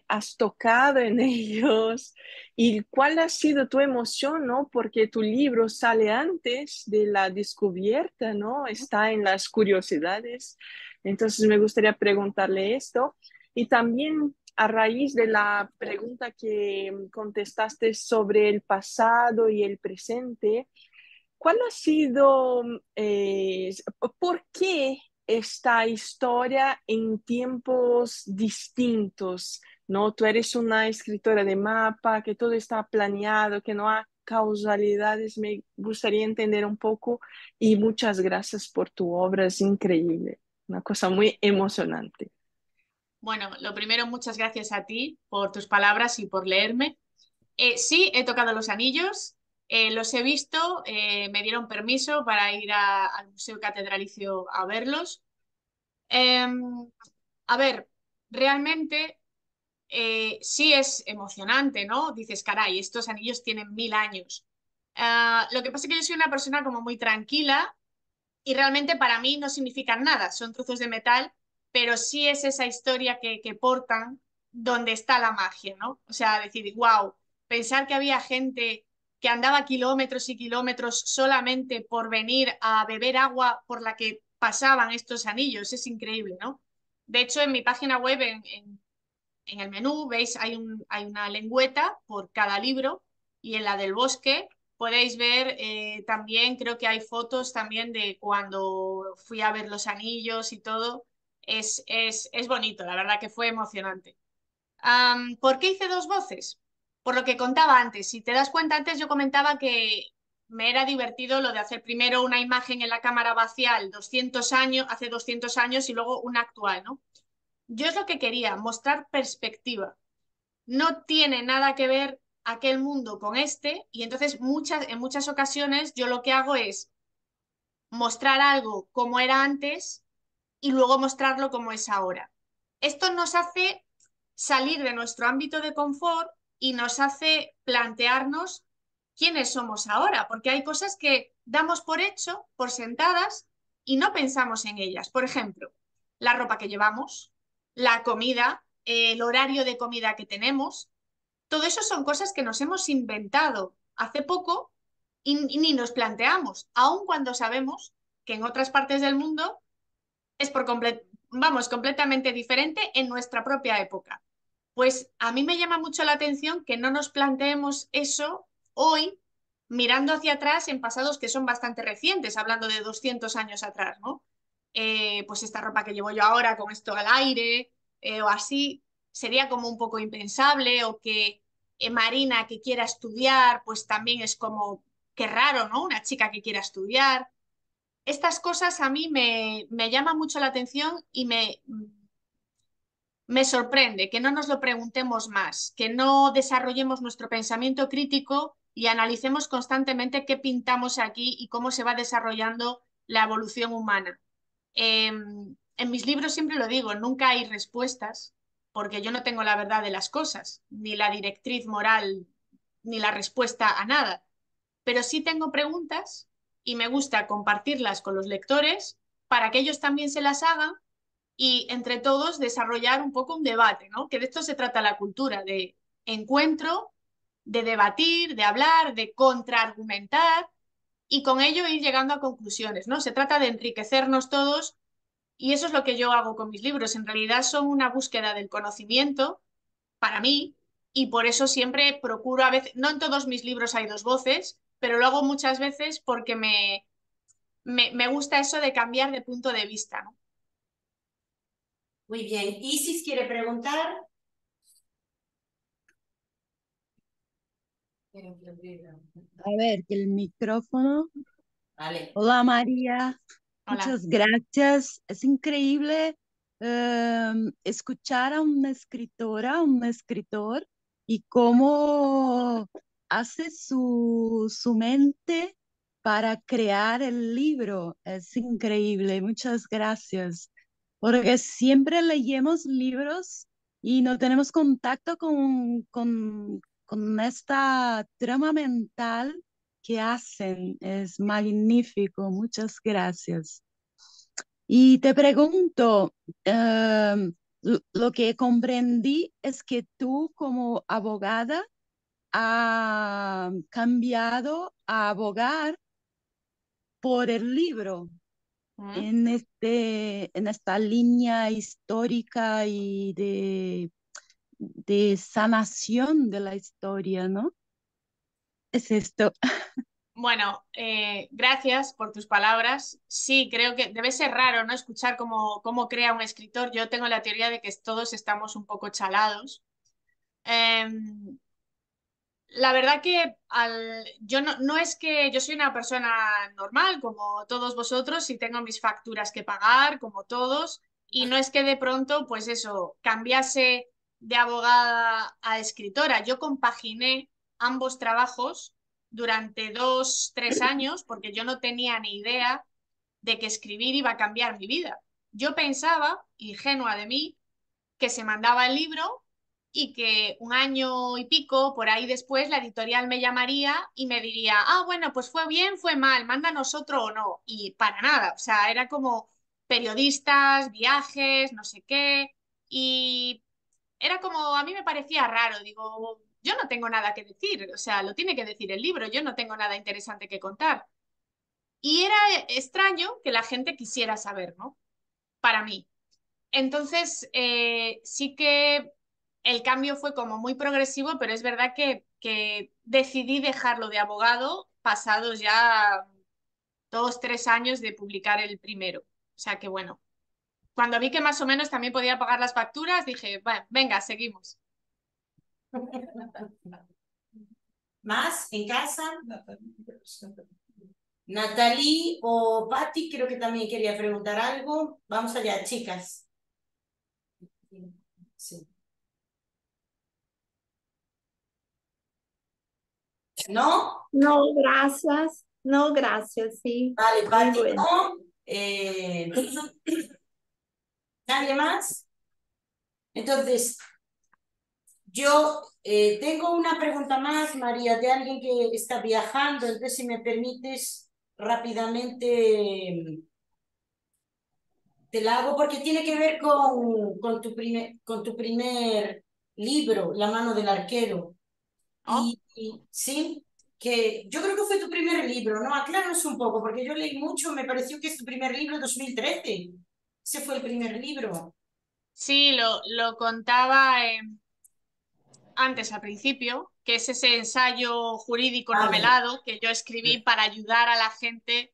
¿Has tocado en ellos? ¿Y cuál ha sido tu emoción, no? Porque tu libro sale antes de la descubierta, ¿no? Está en las curiosidades. Entonces me gustaría preguntarle esto. Y también a raíz de la pregunta que contestaste sobre el pasado y el presente, ¿cuál ha sido, por qué esta historia en tiempos distintos? ¿No? Tú eres una escritora de mapa, que todo está planeado, que no hay causalidades. Me gustaría entender un poco y muchas gracias por tu obra, es increíble, una cosa muy emocionante. Bueno, lo primero, muchas gracias a ti por tus palabras y por leerme. Sí, he tocado los anillos, los he visto, me dieron permiso para ir al Museo Catedralicio a verlos. A ver, realmente sí es emocionante, ¿no? Dices, caray, estos anillos tienen 1000 años. Lo que pasa es que yo soy una persona como muy tranquila y realmente para mí no significan nada, son trozos de metal, pero sí es esa historia que portan donde está la magia, ¿no? O sea, decir, wow, pensar que había gente que andaba kilómetros y kilómetros solamente por venir a beber agua por la que pasaban estos anillos, es increíble, ¿no? De hecho, en mi página web, en el menú, veis, hay una lengüeta por cada libro y en la del bosque podéis ver también, creo que hay fotos también de cuando fui a ver los anillos y todo. Es bonito, la verdad que fue emocionante. ¿Por qué hice dos voces? Por lo que contaba antes. Si te das cuenta, antes yo comentaba que me era divertido lo de hacer primero una imagen en la cámara vacial 200 años, hace 200 años y luego una actual, ¿no? Yo es lo que quería, mostrar perspectiva. No tiene nada que ver aquel mundo con este y entonces en muchas ocasiones yo lo que hago es mostrar algo como era antes y luego mostrarlo como es ahora. Esto nos hace salir de nuestro ámbito de confort y nos hace plantearnos quiénes somos ahora, porque hay cosas que damos por hecho, por sentadas, y no pensamos en ellas. Por ejemplo, la ropa que llevamos, la comida, el horario de comida que tenemos, todo eso son cosas que nos hemos inventado hace poco y ni nos planteamos, aun cuando sabemos que en otras partes del mundo es completamente diferente en nuestra propia época. Pues a mí me llama mucho la atención que no nos planteemos eso hoy, mirando hacia atrás en pasados que son bastante recientes, hablando de 200 años atrás, ¿no? Pues esta ropa que llevo yo ahora con esto al aire, o así, sería como un poco impensable, o que Marina que quiera estudiar, pues también es como, qué raro, ¿no? Una chica que quiera estudiar. Estas cosas a mí me llaman mucho la atención y me sorprende que no nos lo preguntemos más, que no desarrollemos nuestro pensamiento crítico y analicemos constantemente qué pintamos aquí y cómo se va desarrollando la evolución humana. En mis libros siempre lo digo, nunca hay respuestas, porque yo no tengo la verdad de las cosas, ni la directriz moral, ni la respuesta a nada, pero sí tengo preguntas y me gusta compartirlas con los lectores para que ellos también se las hagan y entre todos desarrollar un poco un debate, ¿no? Que de esto se trata la cultura, de encuentro, de debatir, de hablar, de contraargumentar y con ello ir llegando a conclusiones, ¿no? Se trata de enriquecernos todos y eso es lo que yo hago con mis libros. En realidad son una búsqueda del conocimiento para mí y por eso siempre procuro a veces, no en todos mis libros hay dos voces, pero lo hago muchas veces porque me gusta eso de cambiar de punto de vista, ¿no? Muy bien. Isis quiere preguntar. A ver, que el micrófono. Vale. Hola María, Hola. muchas gracias. Es increíble escuchar a una escritora, un escritor y cómo hace su mente para crear el libro. Es increíble, muchas gracias. Porque siempre leemos libros y no tenemos contacto con esta trama mental que hacen. Es magnífico, muchas gracias. Y te pregunto, lo que comprendí es que tú como abogada has cambiado a abogar por el libro en esta línea histórica y de sanación de la historia, ¿no? Es esto. Bueno, gracias por tus palabras. Sí, creo que debe ser raro, ¿no? Escuchar cómo crea un escritor. Yo tengo la teoría de que todos estamos un poco chalados. La verdad que yo no es que yo soy una persona normal como todos vosotros y tengo mis facturas que pagar como todos y no es que de pronto pues eso cambiase de abogada a escritora. Yo compaginé ambos trabajos durante 2, 3 años porque yo no tenía ni idea de que escribir iba a cambiar mi vida. Yo pensaba, ingenua de mí, que se mandaba el libro y que un año y pico por ahí después la editorial me llamaría y me diría, ah, bueno, pues fue bien, fue mal, mándanos otro o no. Y para nada, o sea, era como periodistas, viajes, no sé qué. Y era como, a mí me parecía raro, digo, yo no tengo nada que decir, o sea, lo tiene que decir el libro, yo no tengo nada interesante que contar. Y era extraño que la gente quisiera saber, ¿no? Para mí. Entonces, sí que el cambio fue como muy progresivo, pero es verdad que decidí dejarlo de abogado pasados ya 2, 3 años de publicar el primero. O sea que bueno, cuando vi que más o menos también podía pagar las facturas, dije, bueno, venga, seguimos. ¿Más en casa? Natalie o Patti creo que también quería preguntar algo. Vamos allá, chicas. Sí. ¿No? No, gracias. No, gracias, sí. Vale, Patti, bueno. no. ¿Nadie más? Entonces, yo tengo una pregunta más, María, de alguien que está viajando. Entonces, si me permites, rápidamente te la hago porque tiene que ver con tu primer libro, La mano del arquero. ¿Oh? ¿Sí? que yo creo que fue tu primer libro, ¿no? Acláranos un poco, porque yo leí mucho, me pareció que es tu primer libro, 2013. Ese fue el primer libro. Sí, lo contaba antes, al principio, que es ese ensayo jurídico novelado que yo escribí para ayudar a la gente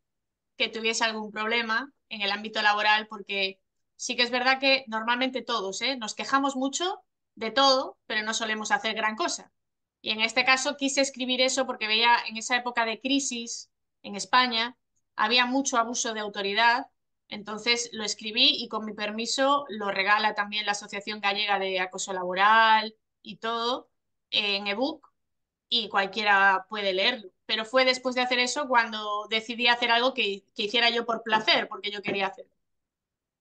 que tuviese algún problema en el ámbito laboral, porque sí que es verdad que normalmente todos, nos quejamos mucho de todo, pero no solemos hacer gran cosa. Y en este caso quise escribir eso porque veía en esa época de crisis en España, había mucho abuso de autoridad, entonces lo escribí y con mi permiso lo regala también la Asociación Gallega de Acoso Laboral y todo en ebook y cualquiera puede leerlo. Pero fue después de hacer eso cuando decidí hacer algo que hiciera yo por placer, porque yo quería hacerlo.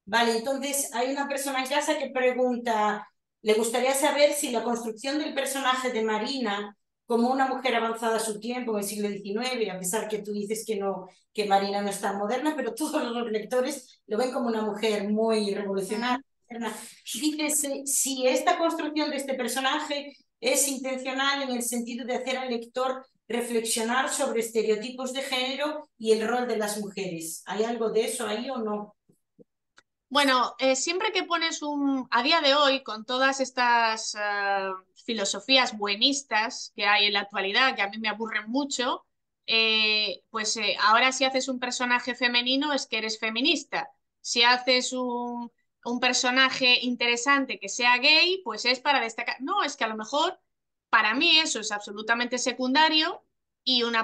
Vale, entonces hay una persona en casa que pregunta, le gustaría saber si la construcción del personaje de Marina como una mujer avanzada a su tiempo en el siglo XIX, a pesar que tú dices que no, que Marina no es tan moderna, pero todos los lectores lo ven como una mujer muy revolucionaria. Dices si esta construcción de este personaje es intencional en el sentido de hacer al lector reflexionar sobre estereotipos de género y el rol de las mujeres. ¿Hay algo de eso ahí o no? Bueno, siempre que pones a día de hoy, con todas estas filosofías buenistas que hay en la actualidad, que a mí me aburren mucho, pues ahora si haces un personaje femenino es que eres feminista. Si haces un personaje interesante que sea gay, pues es para destacar. No, es que a lo mejor para mí eso es absolutamente secundario y un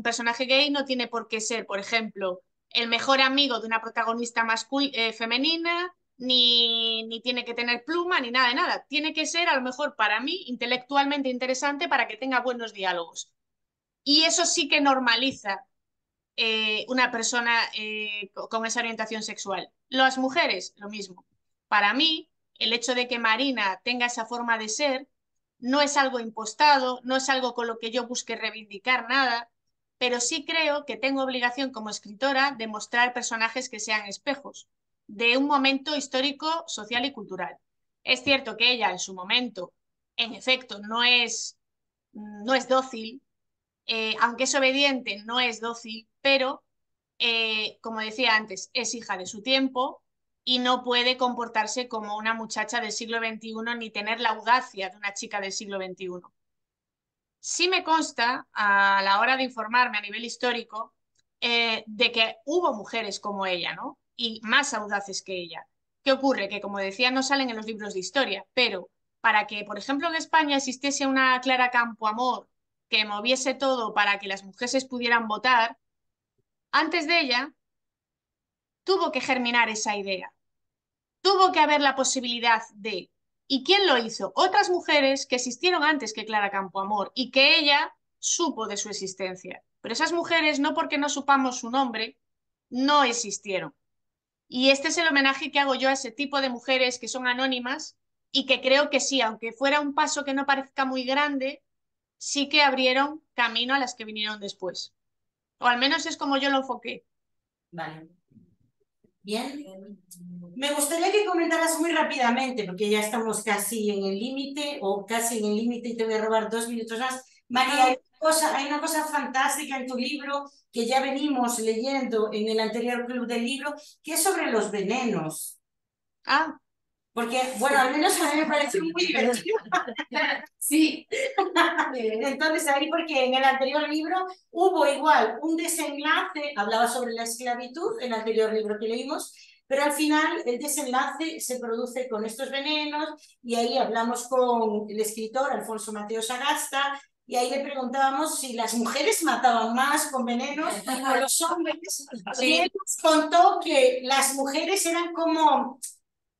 personaje gay no tiene por qué ser, por ejemplo, el mejor amigo de una protagonista femenina, ni tiene que tener pluma, ni nada de nada. Tiene que ser, a lo mejor, para mí, intelectualmente interesante para que tenga buenos diálogos. Y eso sí que normaliza una persona con esa orientación sexual. Las mujeres, lo mismo. Para mí, el hecho de que Marina tenga esa forma de ser no es algo impostado, no es algo con lo que yo busque reivindicar nada, pero sí creo que tengo obligación como escritora de mostrar personajes que sean espejos de un momento histórico, social y cultural. Es cierto que ella en su momento, en efecto, no es dócil, aunque es obediente, no es dócil, pero, como decía antes, es hija de su tiempo y no puede comportarse como una muchacha del siglo XXI ni tener la audacia de una chica del siglo XXI. Sí me consta, a la hora de informarme a nivel histórico, de que hubo mujeres como ella, ¿no? Y más audaces que ella. ¿Qué ocurre? Que, como decía, no salen en los libros de historia, pero para que, por ejemplo, en España existiese una Clara Campoamor que moviese todo para que las mujeres pudieran votar, antes de ella tuvo que germinar esa idea. Tuvo que haber la posibilidad de... ¿Y quién lo hizo? Otras mujeres que existieron antes que Clara Campoamor y que ella supo de su existencia. Pero esas mujeres, no porque no supamos su nombre, no existieron. Y este es el homenaje que hago yo a ese tipo de mujeres que son anónimas y que creo que sí, aunque fuera un paso que no parezca muy grande, sí que abrieron camino a las que vinieron después. O al menos es como yo lo enfoqué. Vale. Bien. Me gustaría que comentaras muy rápidamente, porque ya estamos casi en el límite, o casi en el límite, y te voy a robar 2 minutos más. María, hay una cosa fantástica en tu libro que ya venimos leyendo en el anterior club del libro, que es sobre los venenos. Ah. Porque, bueno, al menos a mí me parece muy divertido. Sí. Entonces ahí, porque en el anterior libro hubo igual un desenlace, hablaba sobre la esclavitud, en el anterior libro que leímos, pero al final el desenlace se produce con estos venenos y ahí hablamos con el escritor Alfonso Mateo Sagasta y ahí le preguntábamos si las mujeres mataban más con venenos o los hombres. Sí. Y él nos contó que las mujeres eran como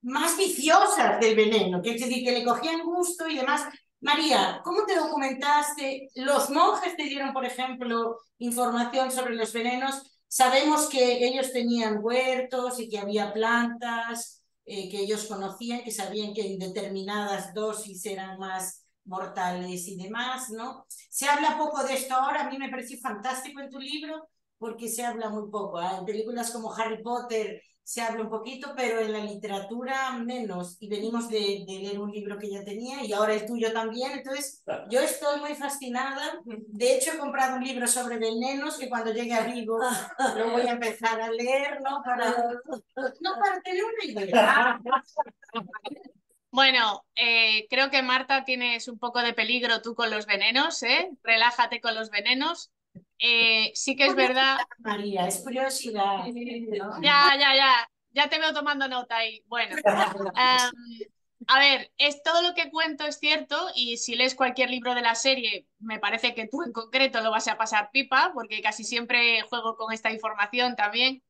más viciosas del veneno, que es decir, que le cogían gusto y demás. María, ¿cómo te documentaste? ¿Los monjes te dieron, por ejemplo, información sobre los venenos? Sabemos que ellos tenían huertos y que había plantas que ellos conocían, que sabían que en determinadas dosis eran más mortales y demás, ¿no? Se habla poco de esto ahora, a mí me pareció fantástico en tu libro, porque se habla muy poco. En películas como Harry Potter se habla un poquito, pero en la literatura menos. Y venimos de leer un libro que ya tenía y ahora el tuyo también. Entonces, yo estoy muy fascinada. De hecho, he comprado un libro sobre venenos que cuando llegue a Vigo lo voy a empezar a leer, ¿no? Para tener una idea. Bueno, creo que Marta tienes un poco de peligro tú con los venenos, ¿eh? Relájate con los venenos. Sí que es verdad. María, es curiosidad, ¿no? Ya te veo tomando nota ahí. Bueno, a ver, todo lo que cuento es cierto y si lees cualquier libro de la serie, me parece que tú en concreto lo vas a pasar pipa, porque casi siempre juego con esta información también.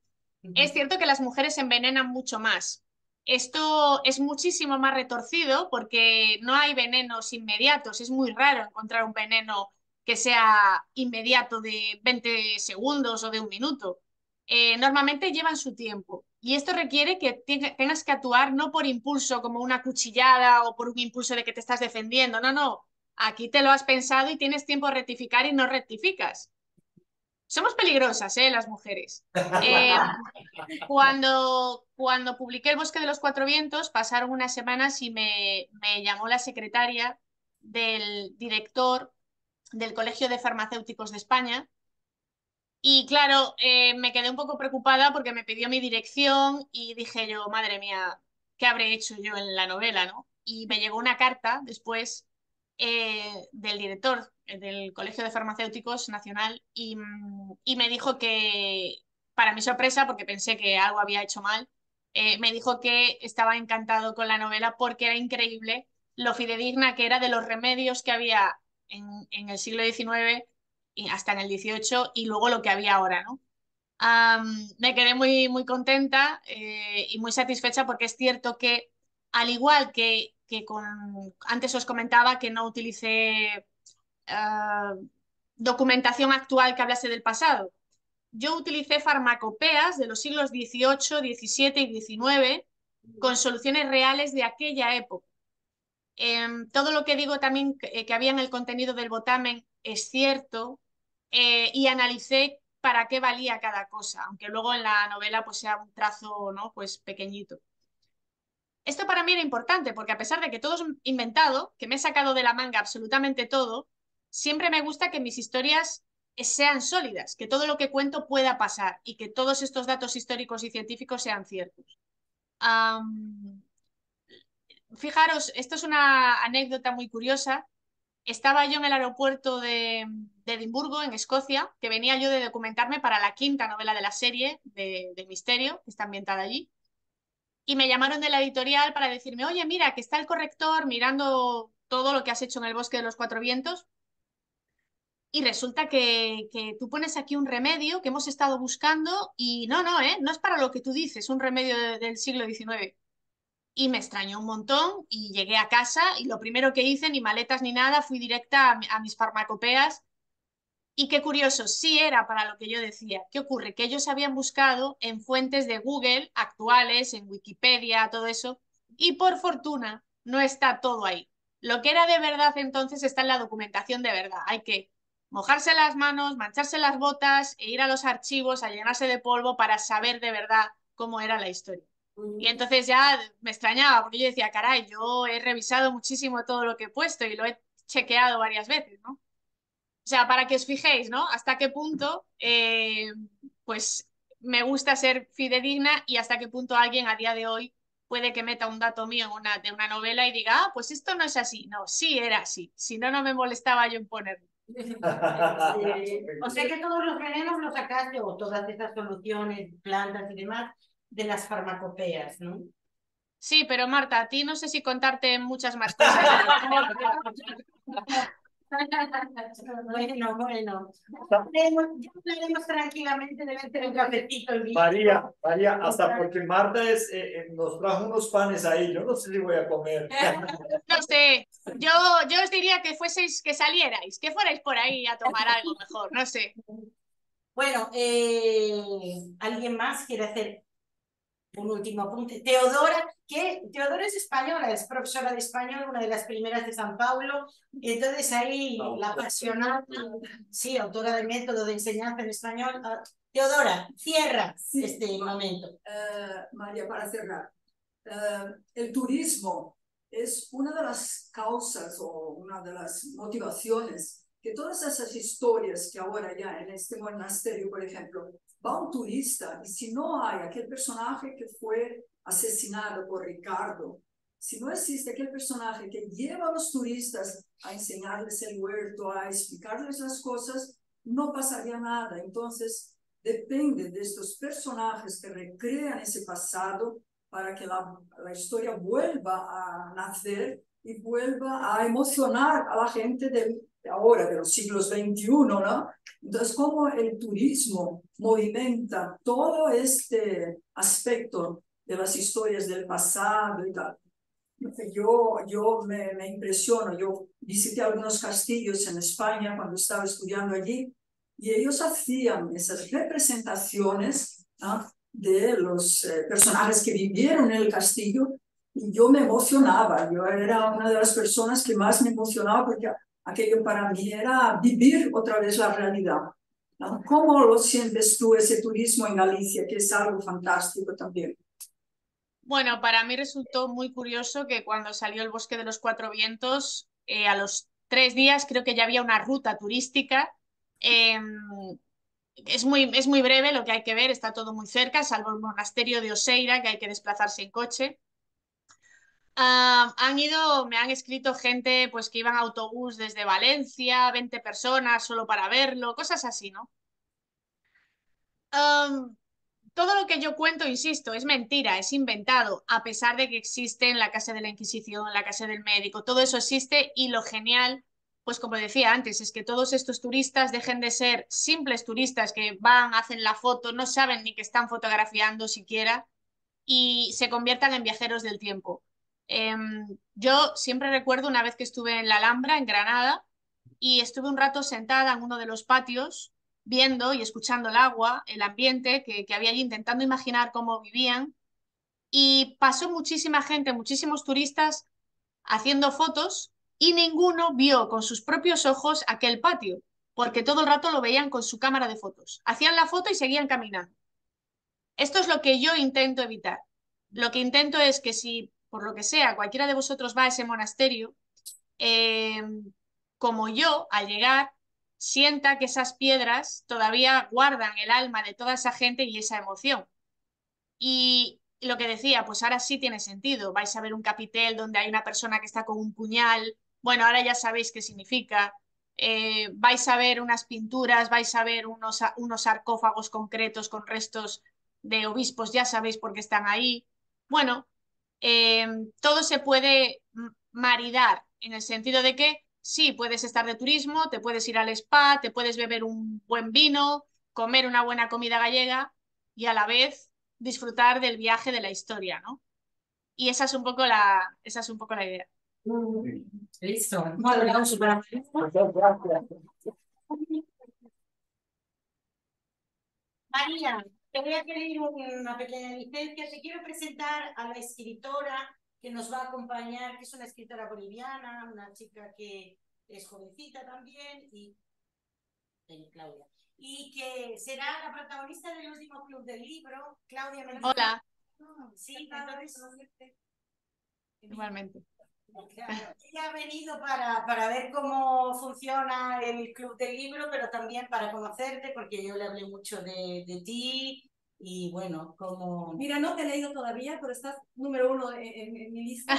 Es cierto que las mujeres se envenenan mucho más. Esto es muchísimo más retorcido porque no hay venenos inmediatos. Es muy raro encontrar un veneno que sea inmediato de 20 segundos o de un minuto. Normalmente llevan su tiempo y esto requiere que tengas que actuar no por impulso como una cuchillada o por un impulso de que te estás defendiendo. No, no. Aquí te lo has pensado y tienes tiempo de rectificar y no rectificas. Somos peligrosas, las mujeres. Cuando publiqué El bosque de los cuatro vientos, pasaron unas semanas y me llamó la secretaria del director del Colegio de Farmacéuticos de España. Y claro, me quedé un poco preocupada porque me pidió mi dirección y dije yo, madre mía, ¿qué habré hecho yo en la novela, no? Y me llegó una carta después del director del Colegio de Farmacéuticos Nacional y me dijo que, para mi sorpresa, porque pensé que algo había hecho mal, me dijo que estaba encantado con la novela porque era increíble lo fidedigna que era de los remedios que había en el siglo XIX y hasta en el XVIII y luego lo que había ahora, ¿no? Me quedé muy, muy contenta y muy satisfecha porque es cierto que al igual que antes os comentaba que no utilicé documentación actual que hablase del pasado, yo utilicé farmacopeas de los siglos XVIII, XVII y XIX con soluciones reales de aquella época. Todo lo que digo también que había en el contenido del Botamen es cierto y analicé para qué valía cada cosa, aunque luego en la novela pues sea un trazo, ¿no? Pues pequeñito. Esto para mí era importante porque a pesar de que todo es inventado, que me he sacado de la manga absolutamente todo, siempre me gusta que mis historias sean sólidas, que todo lo que cuento pueda pasar y que todos estos datos históricos y científicos sean ciertos. Fijaros, esto es una anécdota muy curiosa. Estaba yo en el aeropuerto de Edimburgo, en Escocia, que venía yo de documentarme para la quinta novela de la serie de misterio, que está ambientada allí. Y me llamaron de la editorial para decirme, oye, mira, que está el corrector mirando todo lo que has hecho en El bosque de los cuatro vientos. Y resulta que tú pones aquí un remedio que hemos estado buscando y no, no es para lo que tú dices, un remedio del siglo XIX. Y me extrañó un montón y llegué a casa y lo primero que hice, ni maletas ni nada, fui directa a mis farmacopeas y qué curioso, sí era para lo que yo decía. ¿Qué ocurre? Que ellos habían buscado en fuentes de Google actuales, en Wikipedia, todo eso, y por fortuna no está todo ahí. Lo que era de verdad entonces está en la documentación de verdad. Hay que mojarse las manos, mancharse las botas e ir a los archivos a llenarse de polvo para saber de verdad cómo era la historia. Y entonces ya me extrañaba, porque yo decía, caray, yo he revisado muchísimo todo lo que he puesto y lo he chequeado varias veces, ¿no? O sea, para que os fijéis, ¿no? Hasta qué punto, pues, me gusta ser fidedigna y hasta qué punto alguien a día de hoy puede que meta un dato mío de una novela y diga, pues esto no es así. No, sí era así. Si no, no me molestaba yo en ponerlo. O sea que todos los venenos los sacaste, o todas estas soluciones, plantas y demás, de las farmacopeas, ¿no? Sí, pero Marta, a ti no sé si contarte muchas más cosas. Bueno. Ya hablaremos tranquilamente, debe ser un cafecito. María, hasta porque Marta nos trajo unos panes ahí, yo no sé si voy a comer. No sé, yo os diría que que salierais, que fuerais por ahí a tomar algo mejor, no sé. Bueno, ¿alguien más quiere hacer un último apunte. Teodora es española, es profesora de español, una de las primeras de San Paulo. Entonces ahí la apasionada, sí, autora del método de enseñanza en español. Teodora, cierra este momento. María, para cerrar. El turismo es una de las causas o una de las motivaciones que todas esas historias que ahora ya en este monasterio, por ejemplo, va un turista y si no hay aquel personaje que fue asesinado por Ricardo, si no existe aquel personaje que lleva a los turistas a enseñarles el huerto, a explicarles las cosas, no pasaría nada. Entonces, depende de estos personajes que recrean ese pasado para que la historia vuelva a nacer y vuelva a emocionar a la gente de ahora, de los siglos XXI, ¿no? Entonces, cómo el turismo movimenta todo este aspecto de las historias del pasado y tal. Yo me impresiono, yo visité algunos castillos en España cuando estaba estudiando allí y ellos hacían esas representaciones, ¿no?, de los personajes que vivieron en el castillo y yo me emocionaba, yo era una de las personas que más me emocionaba porque aquello para mí era vivir otra vez la realidad, ¿no? ¿Cómo lo sientes tú ese turismo en Galicia, que es algo fantástico también? Bueno, para mí resultó muy curioso que cuando salió El Bosque de los Cuatro Vientos, a los 3 días creo que ya había una ruta turística. Es muy breve lo que hay que ver, está todo muy cerca, salvo el monasterio de Oseira, que hay que desplazarse en coche. Me han escrito gente pues que iban a autobús desde Valencia, 20 personas solo para verlo, cosas así, ¿no? Todo lo que yo cuento, insisto, es mentira, es inventado, a pesar de que existe en la Casa de la Inquisición, en la Casa del Médico, todo eso existe y lo genial, pues como decía antes, es que todos estos turistas dejen de ser simples turistas que van, hacen la foto, no saben ni que están fotografiando siquiera y se conviertan en viajeros del tiempo. Yo siempre recuerdo una vez que estuve en la Alhambra, en Granada, y estuve un rato sentada en uno de los patios viendo y escuchando el agua, el ambiente que había allí, intentando imaginar cómo vivían. Y pasó muchísima gente, muchísimos turistas haciendo fotos y ninguno vio con sus propios ojos aquel patio, porque todo el rato lo veían con su cámara de fotos. Hacían la foto y seguían caminando. Esto es lo que yo intento evitar. Lo que intento es que si, por lo que sea, cualquiera de vosotros va a ese monasterio, como yo, al llegar, sienta que esas piedras todavía guardan el alma de toda esa gente y esa emoción. Y lo que decía, pues ahora sí tiene sentido. Vais a ver un capitel donde hay una persona que está con un puñal. Bueno, ahora ya sabéis qué significa. Vais a ver unas pinturas, vais a ver unos sarcófagos concretos con restos de obispos, ya sabéis por qué están ahí. Bueno, todo se puede maridar en el sentido de que sí, puedes estar de turismo, te puedes ir al spa, te puedes beber un buen vino, comer una buena comida gallega y a la vez disfrutar del viaje de la historia, ¿no? Y esa es un poco la idea. Listo. Un aplauso para María. Te voy a pedir una pequeña licencia. Te quiero presentar a la escritora que nos va a acompañar, que es una escritora boliviana, una chica que es jovencita también, y Claudia, y que será la protagonista del último Club del Libro, Claudia Mendoza. Hola. Sí, entonces... Igualmente. Claro, ella ha venido para ver cómo funciona el Club del Libro, pero también para conocerte, porque yo le hablé mucho de ti y bueno, como... Mira, no te he leído todavía, pero estás número 1 en mi lista.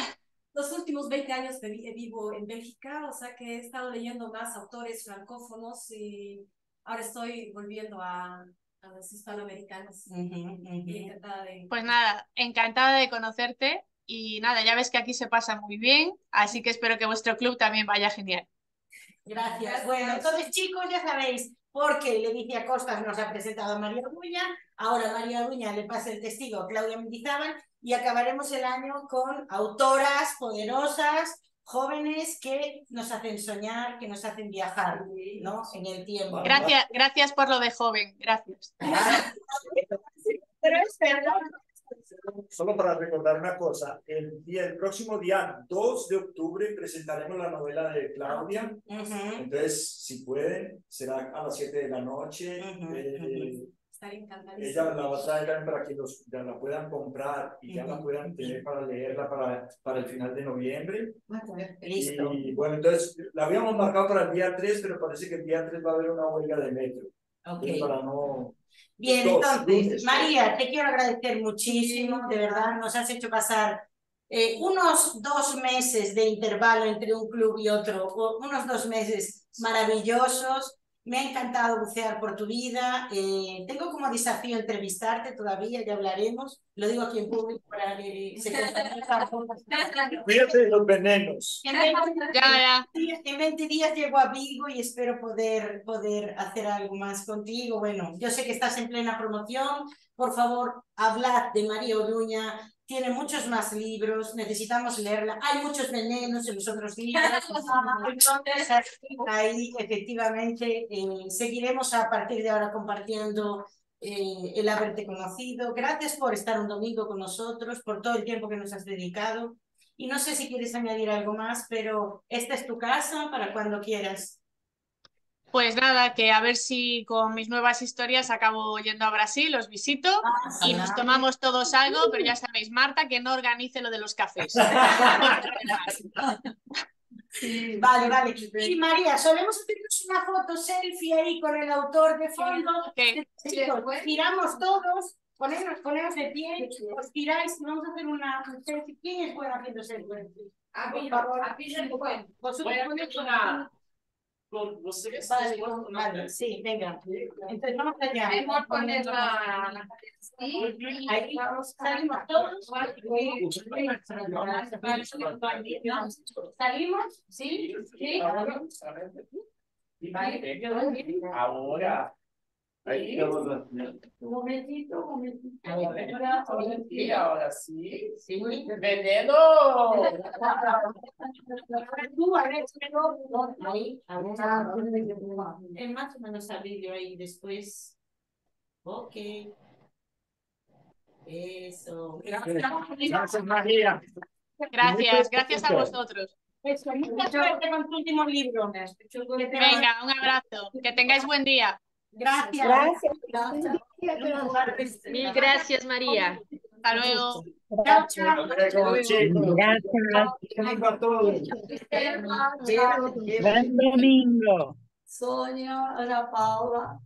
Los últimos 20 años vivo en Bélgica, o sea que he estado leyendo más autores francófonos y ahora estoy volviendo a los hispanoamericanos. Y encantada de... Pues nada, encantada de conocerte. Y nada, ya ves que aquí se pasa muy bien, así que espero que vuestro club también vaya genial. Gracias. Bueno, entonces chicos, ya sabéis, porque Leticia Costas nos ha presentado a María Uruña, ahora María Uruña le pasa el testigo a Claudia Mendizábal y acabaremos el año con autoras poderosas, jóvenes que nos hacen soñar, que nos hacen viajar, ¿no? En el tiempo. Gracias por lo de joven, gracias. Pero es verdad. solo para recordar una cosa, el próximo día 2 de octubre presentaremos la novela de Claudia. Entonces, si pueden, será a las 7 de la noche. Ella la va a traer también para que ya la puedan comprar y ya la puedan tener para leerla para el final de noviembre. Y bueno, entonces la habíamos marcado para el día 3, pero parece que el día 3 va a haber una huelga de metro. Okay. Para no... Bien, entonces, María, te quiero agradecer muchísimo, de verdad, nos has hecho pasar unos 2 meses de intervalo entre un club y otro, unos 2 meses maravillosos. Me ha encantado bucear por tu vida. Tengo como desafío entrevistarte todavía, ya hablaremos. Lo digo aquí en público para que se Cuídate de los venenos. En 20 días llego a Vigo y espero poder hacer algo más contigo. Bueno, yo sé que estás en plena promoción. Por favor, hablad de María Orduña. Tiene muchos más libros, necesitamos leerla. Hay muchos venenos en los otros libros. Entonces, ahí efectivamente seguiremos a partir de ahora compartiendo el haberte conocido. Gracias por estar un domingo con nosotros, por todo el tiempo que nos has dedicado. Y no sé si quieres añadir algo más, pero esta es tu casa para cuando quieras. Pues nada, que a ver si con mis nuevas historias acabo yendo a Brasil, os visito y nos tomamos todos algo, pero ya sabéis, Marta, que no organice lo de los cafés. Sí, vale. Y María, solemos hacernos una foto selfie ahí con el autor de fondo. Okay. Giramos todos, ponemos de pie, os tiráis, vamos a hacer una selfie. ¿Quién es bueno haciendo selfie? Por favor, vosotros ponéis una... Vale, sí, venga. Entonces vamos allá. Vamos a poner ahí salimos todos. ¿Salimos? ¿Sí? ¿Sí? Ahora. Un momentito. Ahora sí. Sí. Veneno. Ahí. Es más o menos abrirlo ahí después. Ok. Eso. Gracias, María. Gracias a vosotros. Mucha suerte con tu último libro. Venga, un abrazo. Que tengáis buen día. Gracias. Mil gracias, María. Hasta luego. Chao. Gracias. Buen domingo. Sonia, Ana Paula.